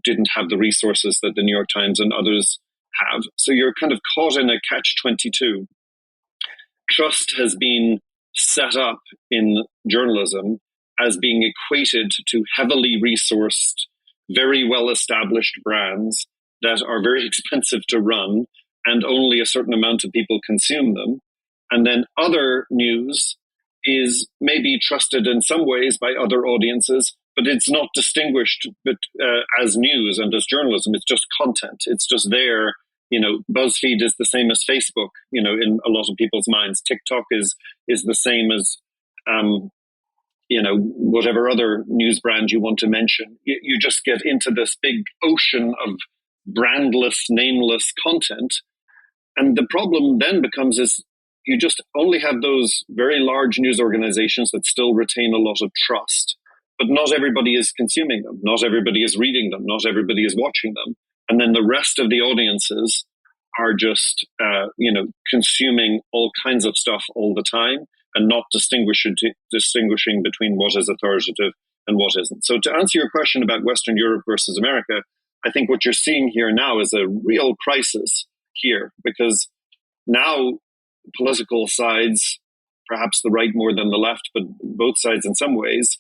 didn't have the resources that the New York Times and others have. So you're kind of caught in a catch-22. trust has been set up in journalism as being equated to heavily resourced, very well-established brands that are very expensive to run and only a certain amount of people consume them. And then other news is maybe trusted in some ways by other audiences, but it's not distinguished as news and as journalism. It's just content. It's just there. BuzzFeed is the same as Facebook, in a lot of people's minds. TikTok is the same as, whatever other news brand you want to mention. You just get into this big ocean of brandless, nameless content. And the problem then becomes is you just only have those very large news organizations that still retain a lot of trust. But not everybody is consuming them. Not everybody is reading them. Not everybody is watching them. And then the rest of the audiences are just, consuming all kinds of stuff all the time and not distinguishing between what is authoritative and what isn't. So to answer your question about Western Europe versus America, I think what you're seeing here now is a real crisis here, because now political sides, perhaps the right more than the left, but both sides in some ways,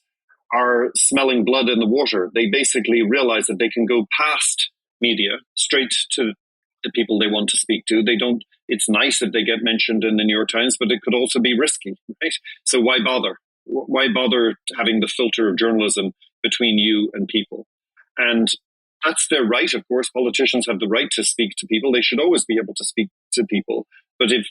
are smelling blood in the water. They basically realize that they can go past media straight to the people they want to speak to. It's nice if they get mentioned in the New York Times, but it could also be risky, right? So why bother? Why bother having the filter of journalism between you and people? And that's their right, of course. Politicians have the right to speak to people. They should always be able to speak to people. But if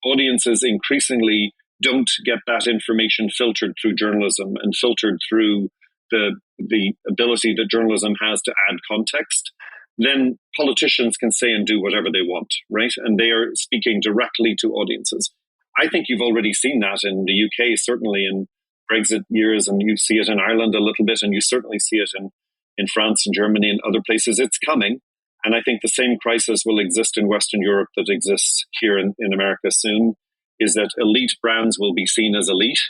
audiences increasingly don't get that information filtered through journalism and filtered through the ability that journalism has to add context, then politicians can say and do whatever they want, right? And they are speaking directly to audiences. I think you've already seen that in the UK, certainly in Brexit years, and you see it in Ireland a little bit, and you certainly see it in France and Germany and other places. It's coming. And I think the same crisis will exist in Western Europe that exists here in America soon, is that elite brands will be seen as elite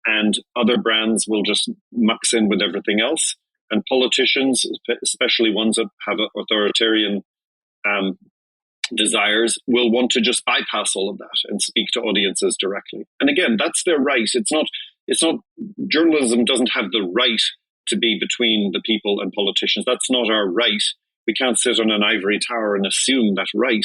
and other brands will just mix in with everything else. And politicians, especially ones that have authoritarian desires, will want to just bypass all of that and speak to audiences directly. And again, that's their right. It's not journalism doesn't have the right to be between the people and politicians. That's not our right. We can't sit on an ivory tower and assume that right.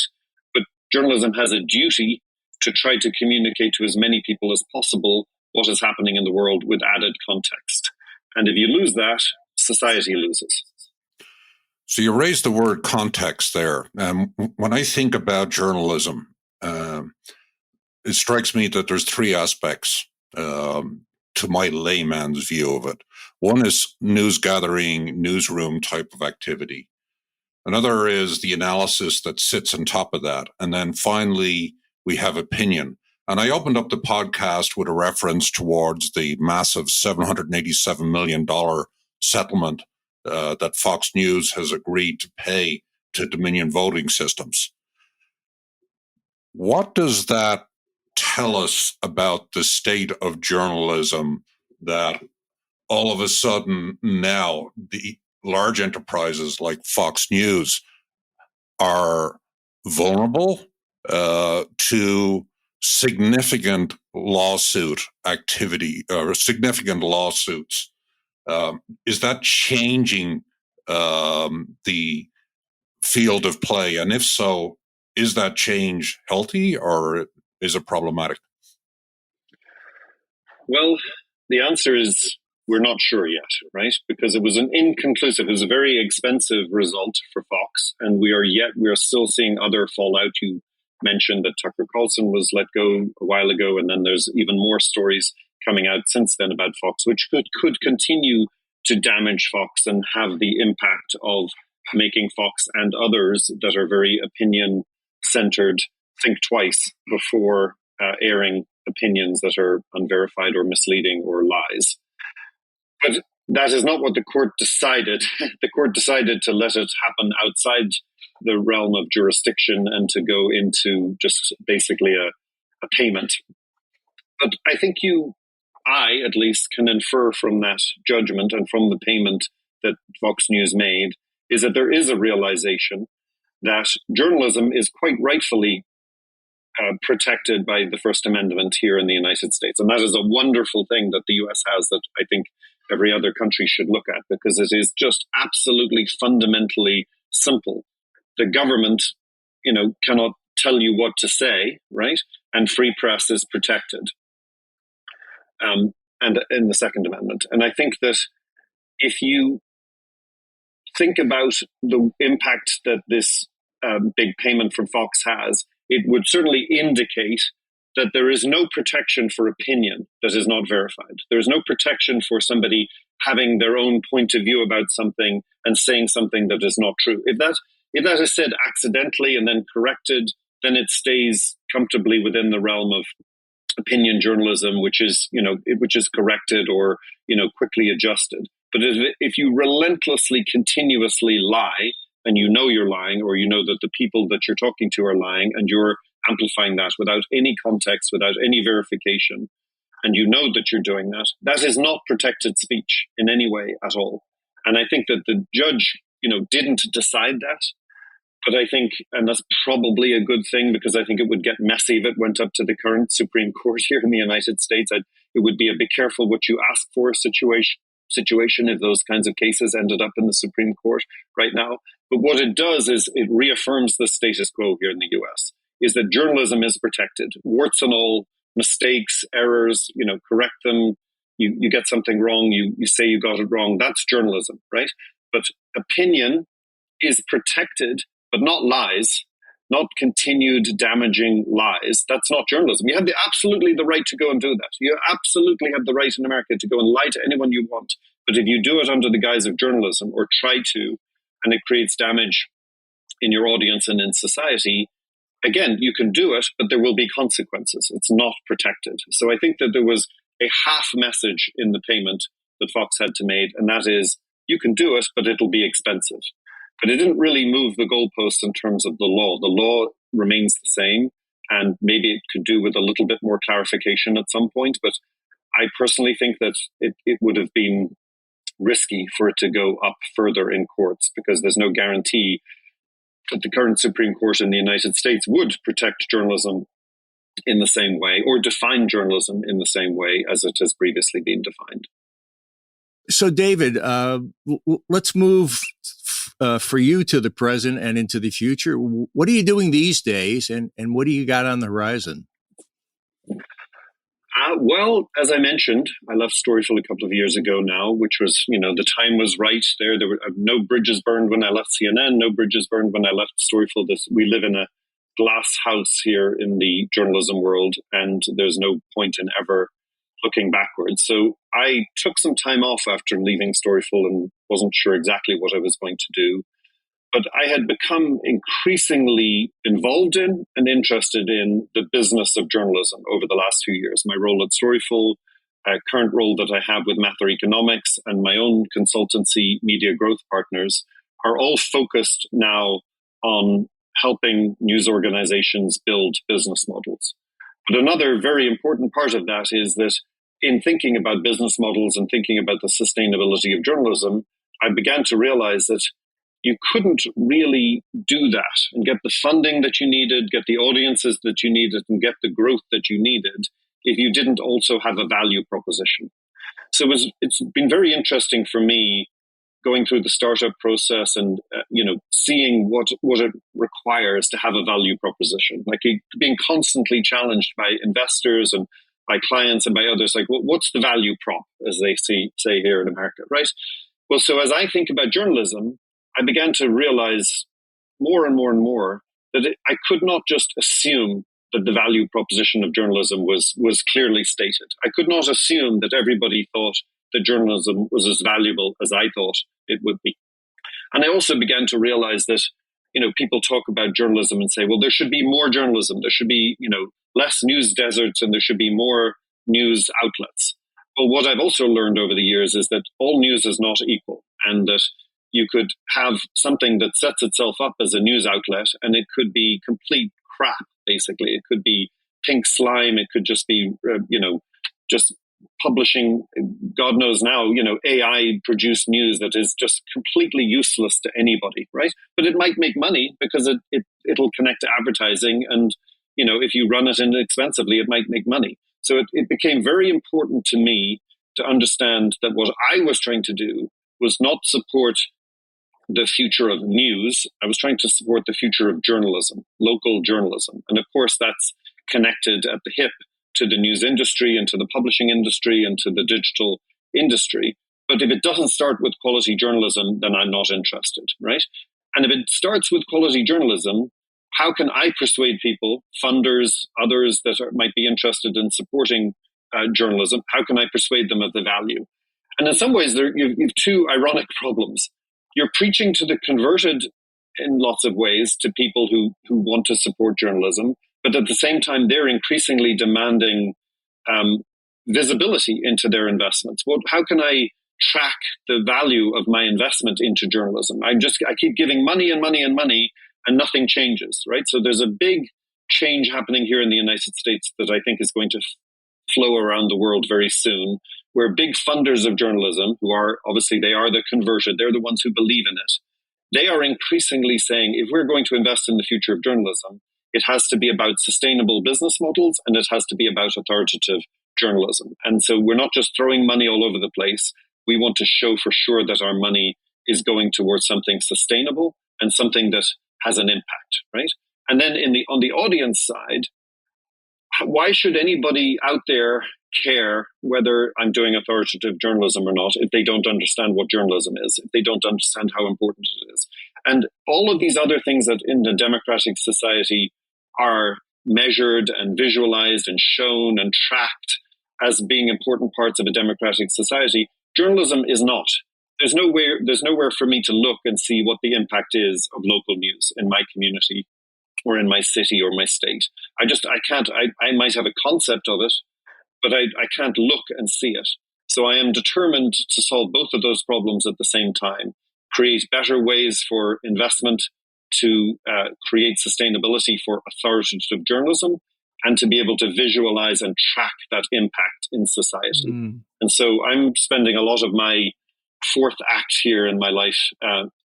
But journalism has a duty to try to communicate to as many people as possible what is happening in the world with added context. And if you lose that, society loses. So you raised the word context there. When I think about journalism, it strikes me that there's three aspects to my layman's view of it. One is news gathering, newsroom type of activity. Another is the analysis that sits on top of that. And then finally, we have opinion. And I opened up the podcast with a reference towards the massive $787 million settlement that Fox News has agreed to pay to Dominion Voting Systems. What does that tell us about the state of journalism, that all of a sudden now the large enterprises like Fox News are vulnerable to significant lawsuit activity or significant lawsuits? Is that changing the field of play? And if so, is that change healthy or is it problematic? Well, the answer is we're not sure yet, right? Because it was an inconclusive, it was a very expensive result for Fox, and we are still seeing other fallout. You mentioned that Tucker Carlson was let go a while ago, and then there's even more stories coming out since then about Fox, which could continue to damage Fox and have the impact of making Fox and others that are very opinion-centered think twice before airing opinions that are unverified or misleading or lies. But that is not what the court decided. The court decided to let it happen outside the realm of jurisdiction and to go into just basically a payment. But I think I at least can infer from that judgment and from the payment that Fox News made is that there is a realization that journalism is quite rightfully protected by the First Amendment here in the United States. And that is a wonderful thing that the US has that I think every other country should look at, because it is just absolutely fundamentally simple. The government, cannot tell you what to say, right? And free press is protected. And in the Second Amendment. And I think that if you think about the impact that this big payment from Fox has, it would certainly indicate that there is no protection for opinion that is not verified. There is no protection for somebody having their own point of view about something and saying something that is not true. If that is said accidentally and then corrected, then it stays comfortably within the realm of opinion journalism, which is corrected or quickly adjusted. But if you relentlessly, continuously lie, and you're lying, or that the people that you're talking to are lying, and you're amplifying that without any context, without any verification, and that you're doing that, that is not protected speech in any way at all. And I think that the judge, didn't decide that. But I think, and that's probably a good thing, because I think it would get messy if it went up to the current Supreme Court here in the United States. It would be a be careful what you ask for situation if those kinds of cases ended up in the Supreme Court right now. But what it does is it reaffirms the status quo here in the US, is that journalism is protected. Warts and all, mistakes, errors, correct them. You get something wrong, you say you got it wrong. That's journalism, right? But opinion is protected, but not lies, not continued damaging lies. That's not journalism. You have absolutely the right to go and do that. You absolutely have the right in America to go and lie to anyone you want. But if you do it under the guise of journalism, or try to, and it creates damage in your audience and in society, again, you can do it, but there will be consequences. It's not protected. So I think that there was a half message in the payment that Fox had to make, and that is, you can do it, but it'll be expensive. But it didn't really move the goalpost in terms of the law. The law remains the same, and maybe it could do with a little bit more clarification at some point. But I personally think that it would have been risky for it to go up further in courts, because there's no guarantee that the current Supreme Court in the United States would protect journalism in the same way, or define journalism in the same way as it has previously been defined. So, David, let's move for you to the present and into the future. What are you doing these days, and what do you got on the horizon? Well, as I mentioned, I left Storyful a couple of years ago now, which was, the time was right there. There were no bridges burned when I left CNN, no bridges burned when I left Storyful. We live in a glass house here in the journalism world, and there's no point in ever looking backwards. So I took some time off after leaving Storyful and wasn't sure exactly what I was going to do. But I had become increasingly involved in and interested in the business of journalism over the last few years. My role at Storyful, current role that I have with Mather Economics, and my own consultancy, Media Growth Partners, are all focused now on helping news organizations build business models. But another very important part of that is that in thinking about business models and thinking about the sustainability of journalism, I began to realize that you couldn't really do that and get the funding that you needed, get the audiences that you needed, and get the growth that you needed if you didn't also have a value proposition. So it's been very interesting for me going through the startup process and seeing what it requires to have a value proposition, like being constantly challenged by investors and by clients and by others, like, what's the value prop, as they say here in America, right? Well, so as I think about journalism, I began to realize more and more and more that I could not just assume that the value proposition of journalism was clearly stated. I could not assume that everybody thought that journalism was as valuable as I thought it would be. And I also began to realize that, people talk about journalism and say, well, there should be more journalism. There should be, less news deserts, and there should be more news outlets. Well, what I've also learned over the years is that all news is not equal, and that you could have something that sets itself up as a news outlet, and it could be complete crap, basically. It could be pink slime. It could just be, just publishing, God knows now, AI-produced news that is just completely useless to anybody, right? But it might make money because it'll connect to advertising, and if you run it inexpensively, it might make money. So it became very important to me to understand that what I was trying to do was not support the future of news. I was trying to support the future of journalism, local journalism. And of course, that's connected at the hip to the news industry and to the publishing industry and to the digital industry. But if it doesn't start with quality journalism, then I'm not interested, right? And if it starts with quality journalism, how can I persuade people, funders, others that might be interested in supporting journalism, how can I persuade them of the value? And in some ways, you've two ironic problems. You're preaching to the converted in lots of ways to people who want to support journalism, but at the same time, they're increasingly demanding visibility into their investments. How can I track the value of my investment into journalism? I keep giving money and money and money, and nothing changes, right? So there's a big change happening here in the United States that I think is going to flow around the world very soon, where big funders of journalism, who are obviously, they are the converted, they're the ones who believe in it. They are increasingly saying, if we're going to invest in the future of journalism, it has to be about sustainable business models and it has to be about authoritative journalism. And so we're not just throwing money all over the place. We want to show for sure that our money is going towards something sustainable and something that has an impact, right? And then on the audience side, why should anybody out there care whether I'm doing authoritative journalism or not if they don't understand what journalism is, if they don't understand how important it is? And all of these other things that in a democratic society are measured and visualized and shown and tracked as being important parts of a democratic society, journalism is not. There's nowhere for me to look and see what the impact is of local news in my community or in my city or my state. I can't, I might have a concept of it, but I can't look and see it. So I am determined to solve both of those problems at the same time, create better ways for investment, to create sustainability for authoritative journalism, and to be able to visualize and track that impact in society. And so I'm spending a lot of my fourth act here in my life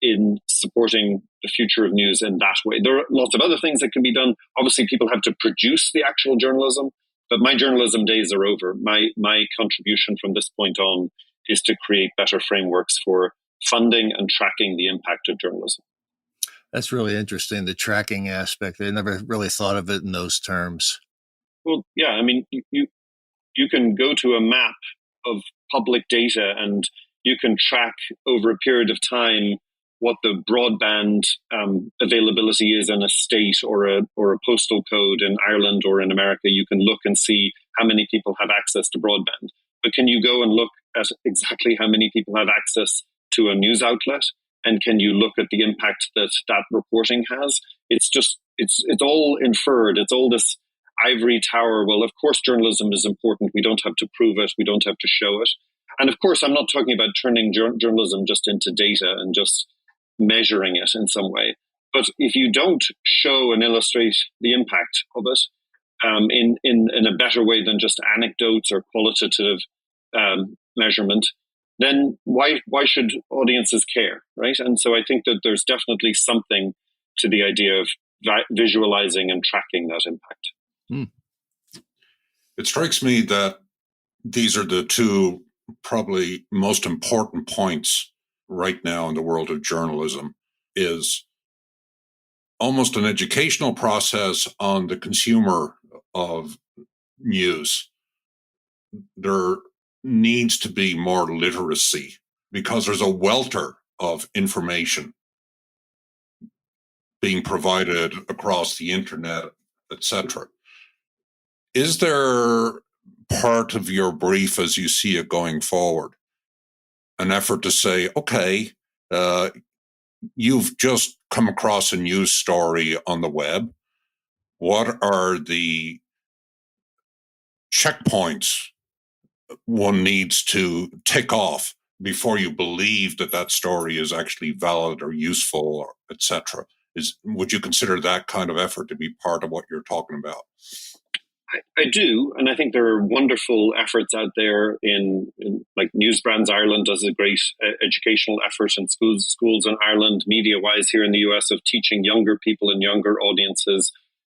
in supporting the future of news in that way. There are lots of other things that can be done. Obviously, people have to produce the actual journalism, but my journalism days are over. My contribution from this point on is to create better frameworks for funding and tracking the impact of journalism. That's really interesting, the tracking aspect. I never really thought of it in those terms. Well, yeah, I mean, you can go to a map of public data and you can track over a period of time what the broadband availability is in a state or a postal code in Ireland or in America. You can look and see how many people have access to broadband. But can you go and look at exactly how many people have access to a news outlet? And can you look at the impact that reporting has? It's all inferred. It's all this ivory tower. Well, of course, journalism is important. We don't have to prove it. We don't have to show it. And of course, I'm not talking about turning journalism just into data and just measuring it in some way. But if you don't show and illustrate the impact of it in a better way than just anecdotes or qualitative measurement, then why should audiences care, right? And so I think that there's definitely something to the idea of visualizing and tracking that impact. It strikes me that these are the two probably most important points right now in the world of journalism, is almost an educational process on the consumer of news. There needs to be more literacy because there's a welter of information being provided across the internet, etc. Is there part of your brief, as you see it going forward, an effort to say, okay, you've just come across a news story on the web. What are the checkpoints one needs to tick off before you believe that story is actually valid or useful, etc.? Would you consider that kind of effort to be part of what you're talking about? I do, and I think there are wonderful efforts out there in like Newsbrands Ireland does a great educational effort in schools in Ireland, media-wise here in the US, of teaching younger people and younger audiences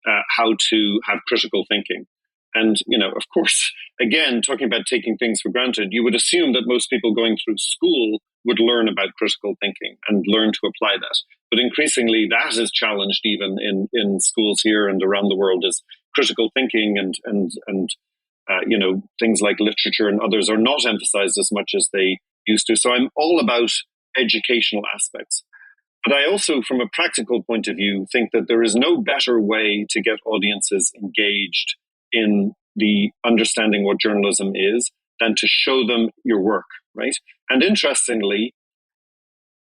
how to have critical thinking. And, of course, again, talking about taking things for granted, you would assume that most people going through school would learn about critical thinking and learn to apply that. But increasingly, that is challenged even in schools here and around the world, is critical thinking and things like literature and others are not emphasized as much as they used to. So I'm all about educational aspects. But I also, from a practical point of view, think that there is no better way to get audiences engaged in the understanding what journalism is than to show them your work, right? And interestingly,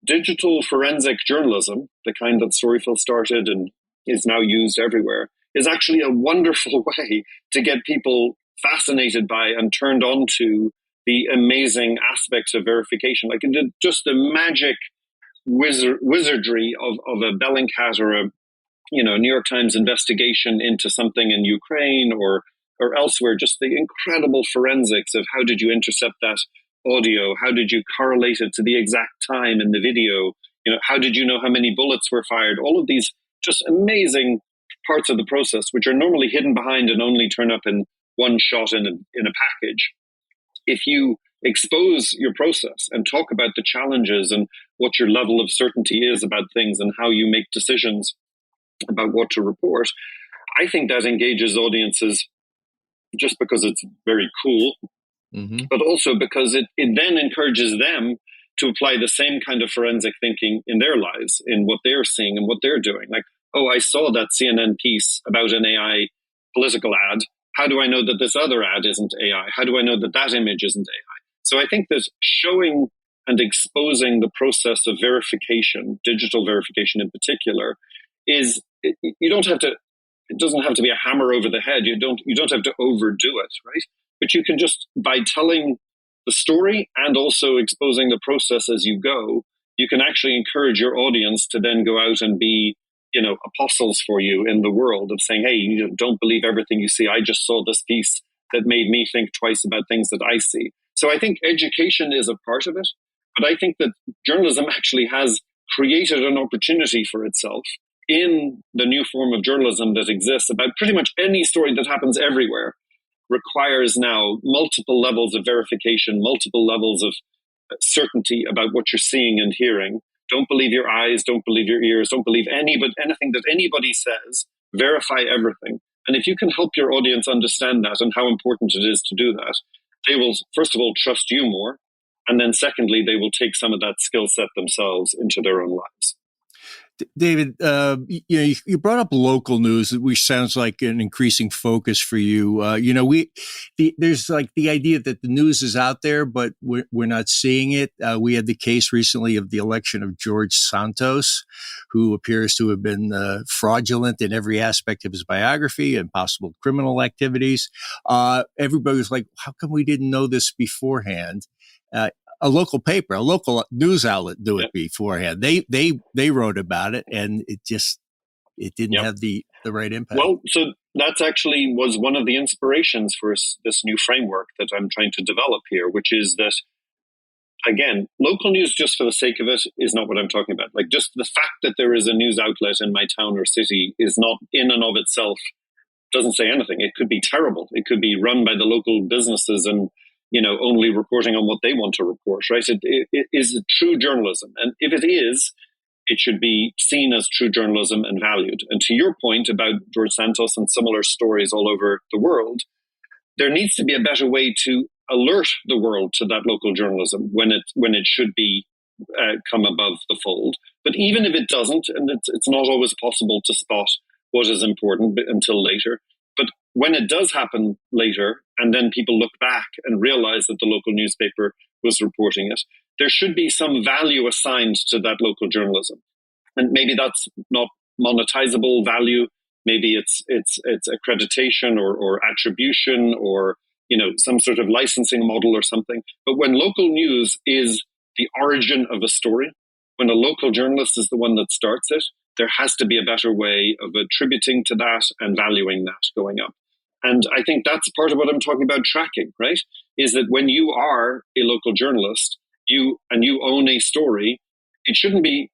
digital forensic journalism, the kind that Storyful started and is now used everywhere, is actually a wonderful way to get people fascinated by and turned on to the amazing aspects of verification. Like just the magic wizardry of a Bellingcat or a New York Times investigation into something in Ukraine or elsewhere, just the incredible forensics of how did you intercept that audio? How did you correlate it to the exact time in the video? How did you know how many bullets were fired? All of these just amazing parts of the process, which are normally hidden behind and only turn up in one shot in a package. If you expose your process and talk about the challenges and what your level of certainty is about things and how you make decisions about what to report, I think that engages audiences just because it's very cool, but also because it then encourages them to apply the same kind of forensic thinking in their lives, in what they're seeing and what they're doing. Like, oh, I saw that CNN piece about an AI political ad. How do I know that this other ad isn't AI? How do I know that that image isn't AI? So I think that showing and exposing the process of verification, digital verification in particular, you don't have to. It doesn't have to be a hammer over the head. You don't have to overdo it, right? But you can just, by telling the story and also exposing the process as you go, you can actually encourage your audience to then go out and be, apostles for you in the world of saying, hey, you don't believe everything you see. I just saw this piece that made me think twice about things that I see. So I think education is a part of it, but I think that journalism actually has created an opportunity for itself in the new form of journalism that exists about pretty much any story that happens everywhere requires now multiple levels of verification, multiple levels of certainty about what you're seeing and hearing. Don't believe your eyes, don't believe your ears, don't believe anything that anybody says. Verify everything. And if you can help your audience understand that and how important it is to do that, they will, first of all, trust you more. And then secondly, they will take some of that skill set themselves into their own lives. David, you brought up local news, which sounds like an increasing focus for you. There's like the idea that the news is out there, but we're not seeing it. We had the case recently of the election of George Santos, who appears to have been fraudulent in every aspect of his biography and possible criminal activities. Everybody was like, how come we didn't know this beforehand? A local paper, a local news outlet knew it beforehand. They wrote about it, and it didn't have the right impact. Well, so that's actually was one of the inspirations for this new framework that I'm trying to develop here, which is that, again, local news just for the sake of it is not what I'm talking about. Like, just the fact that there is a news outlet in my town or city is not in and of itself, doesn't say anything. It could be terrible. It could be run by the local businesses and only reporting on what they want to report, right? It is true journalism. And if it is, it should be seen as true journalism and valued. And to your point about George Santos and similar stories all over the world, there needs to be a better way to alert the world to that local journalism when it should be come above the fold. But even if it doesn't, and it's not always possible to spot what is important until later, but when it does happen later, and then people look back and realize that the local newspaper was reporting it, there should be some value assigned to that local journalism. And maybe that's not monetizable value. Maybe it's accreditation or attribution or some sort of licensing model or something. But when local news is the origin of a story, when a local journalist is the one that starts it, there has to be a better way of attributing to that and valuing that going up. And I think that's part of what I'm talking about tracking, right? Is that when you are a local journalist, you own a story, it shouldn't be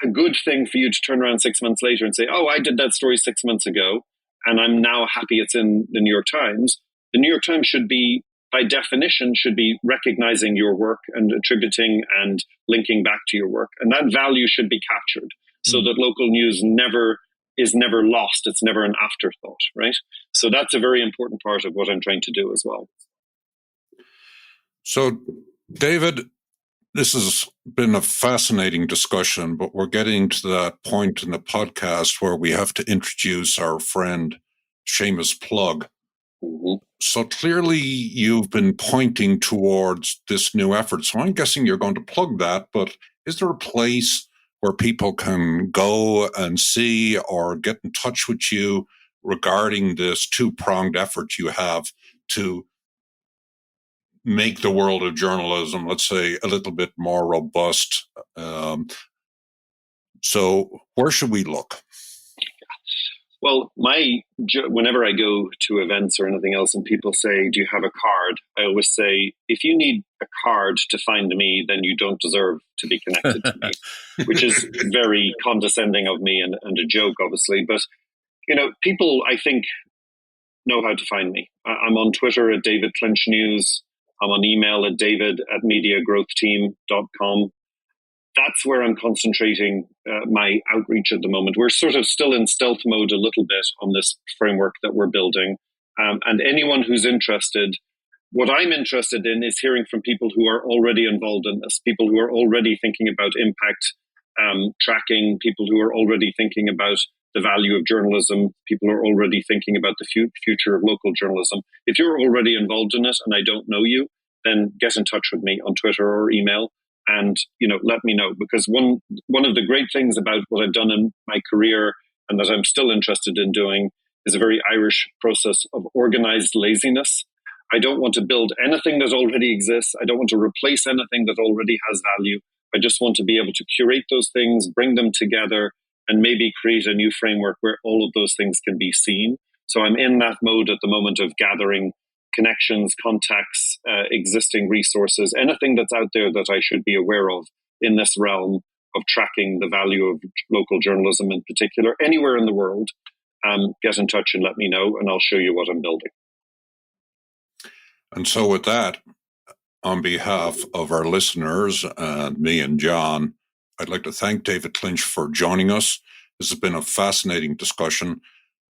a good thing for you to turn around 6 months later and say, oh, I did that story 6 months ago, and I'm now happy it's in the New York Times. The New York Times should be, by definition, should be recognizing your work and attributing and linking back to your work. And that value should be captured so that local news is never lost. It's never an afterthought, right? So that's a very important part of what I'm trying to do as well. So, David, this has been a fascinating discussion, but we're getting to that point in the podcast where we have to introduce our friend Seamus Plug. Mm-hmm. So clearly you've been pointing towards this new effort. So I'm guessing you're going to plug that, but is there a place where people can go and see or get in touch with you regarding this two-pronged effort you have to make the world of journalism, let's say, a little bit more robust? So where should we look? Well, whenever I go to events or anything else and people say, do you have a card? I always say, if you need a card to find me, then you don't deserve to be connected to me, which is very condescending of me and a joke, obviously. But, people, I think, know how to find me. I'm on Twitter at David Clinch News. I'm on email at david@mediagrowthteam.com. That's where I'm concentrating my outreach at the moment. We're sort of still in stealth mode a little bit on this framework that we're building. And anyone who's interested, what I'm interested in is hearing from people who are already involved in this, people who are already thinking about impact tracking, people who are already thinking about the value of journalism, people who are already thinking about the future of local journalism. If you're already involved in it and I don't know you, then get in touch with me on Twitter or email. And, let me know, because one of the great things about what I've done in my career and that I'm still interested in doing is a very Irish process of organized laziness. I don't want to build anything that already exists. I don't want to replace anything that already has value. I just want to be able to curate those things, bring them together, and maybe create a new framework where all of those things can be seen. So I'm in that mode at the moment of gathering connections, contacts, existing resources, anything that's out there that I should be aware of in this realm of tracking the value of local journalism in particular, anywhere in the world. Get in touch and let me know, and I'll show you what I'm building. And so with that, on behalf of our listeners and me and John, I'd like to thank David Clinch for joining us. This has been a fascinating discussion.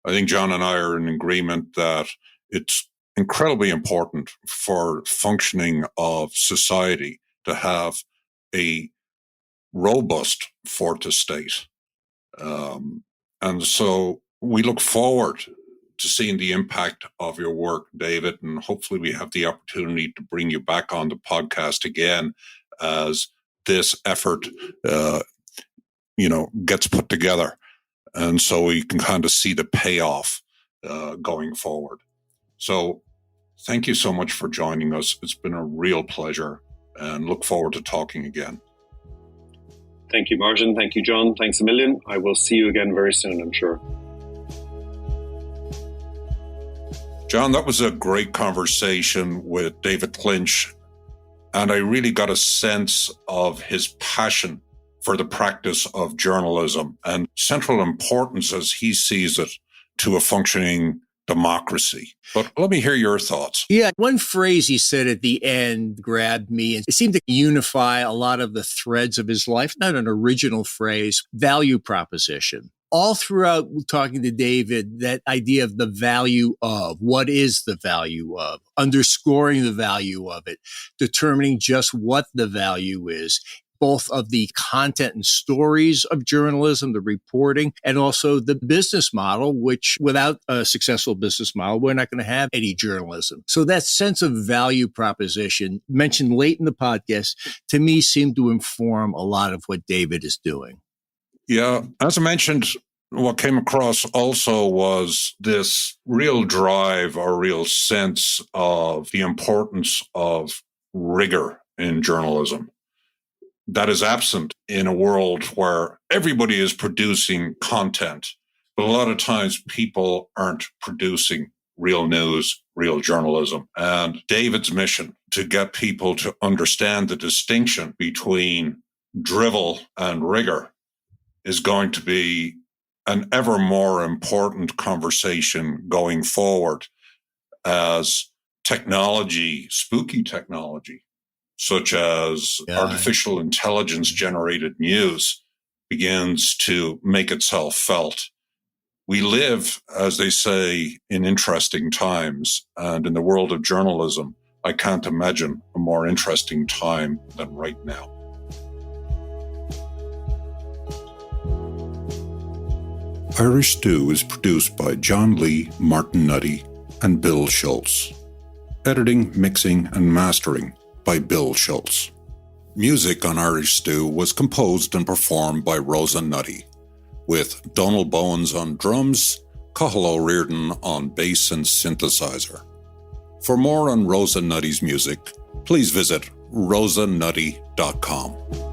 I think John and I are in agreement that it's incredibly important for functioning of society to have a robust Fortis state. And so we look forward to seeing the impact of your work, David, and hopefully we have the opportunity to bring you back on the podcast again as this effort, gets put together. And so we can kind of see the payoff going forward. So thank you so much for joining us. It's been a real pleasure and look forward to talking again. Thank you, Martin. Thank you, John. Thanks a million. I will see you again very soon, I'm sure. John, that was a great conversation with David Clinch, and I really got a sense of his passion for the practice of journalism and central importance, as he sees it, to a functioning democracy. But let me hear your thoughts. Yeah, one phrase he said at the end grabbed me, and it seemed to unify a lot of the threads of his life. Not an original phrase, value proposition. All throughout talking to David, that idea of the value of, what is the value of, underscoring the value of it, determining just what the value is, both of the content and stories of journalism, the reporting, and also the business model, which without a successful business model, we're not going to have any journalism. So that sense of value proposition mentioned late in the podcast, to me, seemed to inform a lot of what David is doing. Yeah, as I mentioned, what came across also was this real drive or real sense of the importance of rigor in journalism. That is absent in a world where everybody is producing content, but a lot of times people aren't producing real news, real journalism. And David's mission to get people to understand the distinction between drivel and rigor is going to be an ever more important conversation going forward as technology, spooky technology, such as artificial intelligence generated news, begins to make itself felt. We live, as they say, in interesting times, and in the world of journalism, I can't imagine a more interesting time than right now. Irish Stew is produced by John Lee, Martin Nutty, and Bill Schultz. Editing, mixing, and mastering by Bill Schultz. Music on Irish Stew was composed and performed by Rosa Nutty, with Donald Bowens on drums, Cathal O'Riordan on bass and synthesizer. For more on Rosa Nutty's music, please visit rosanutty.com.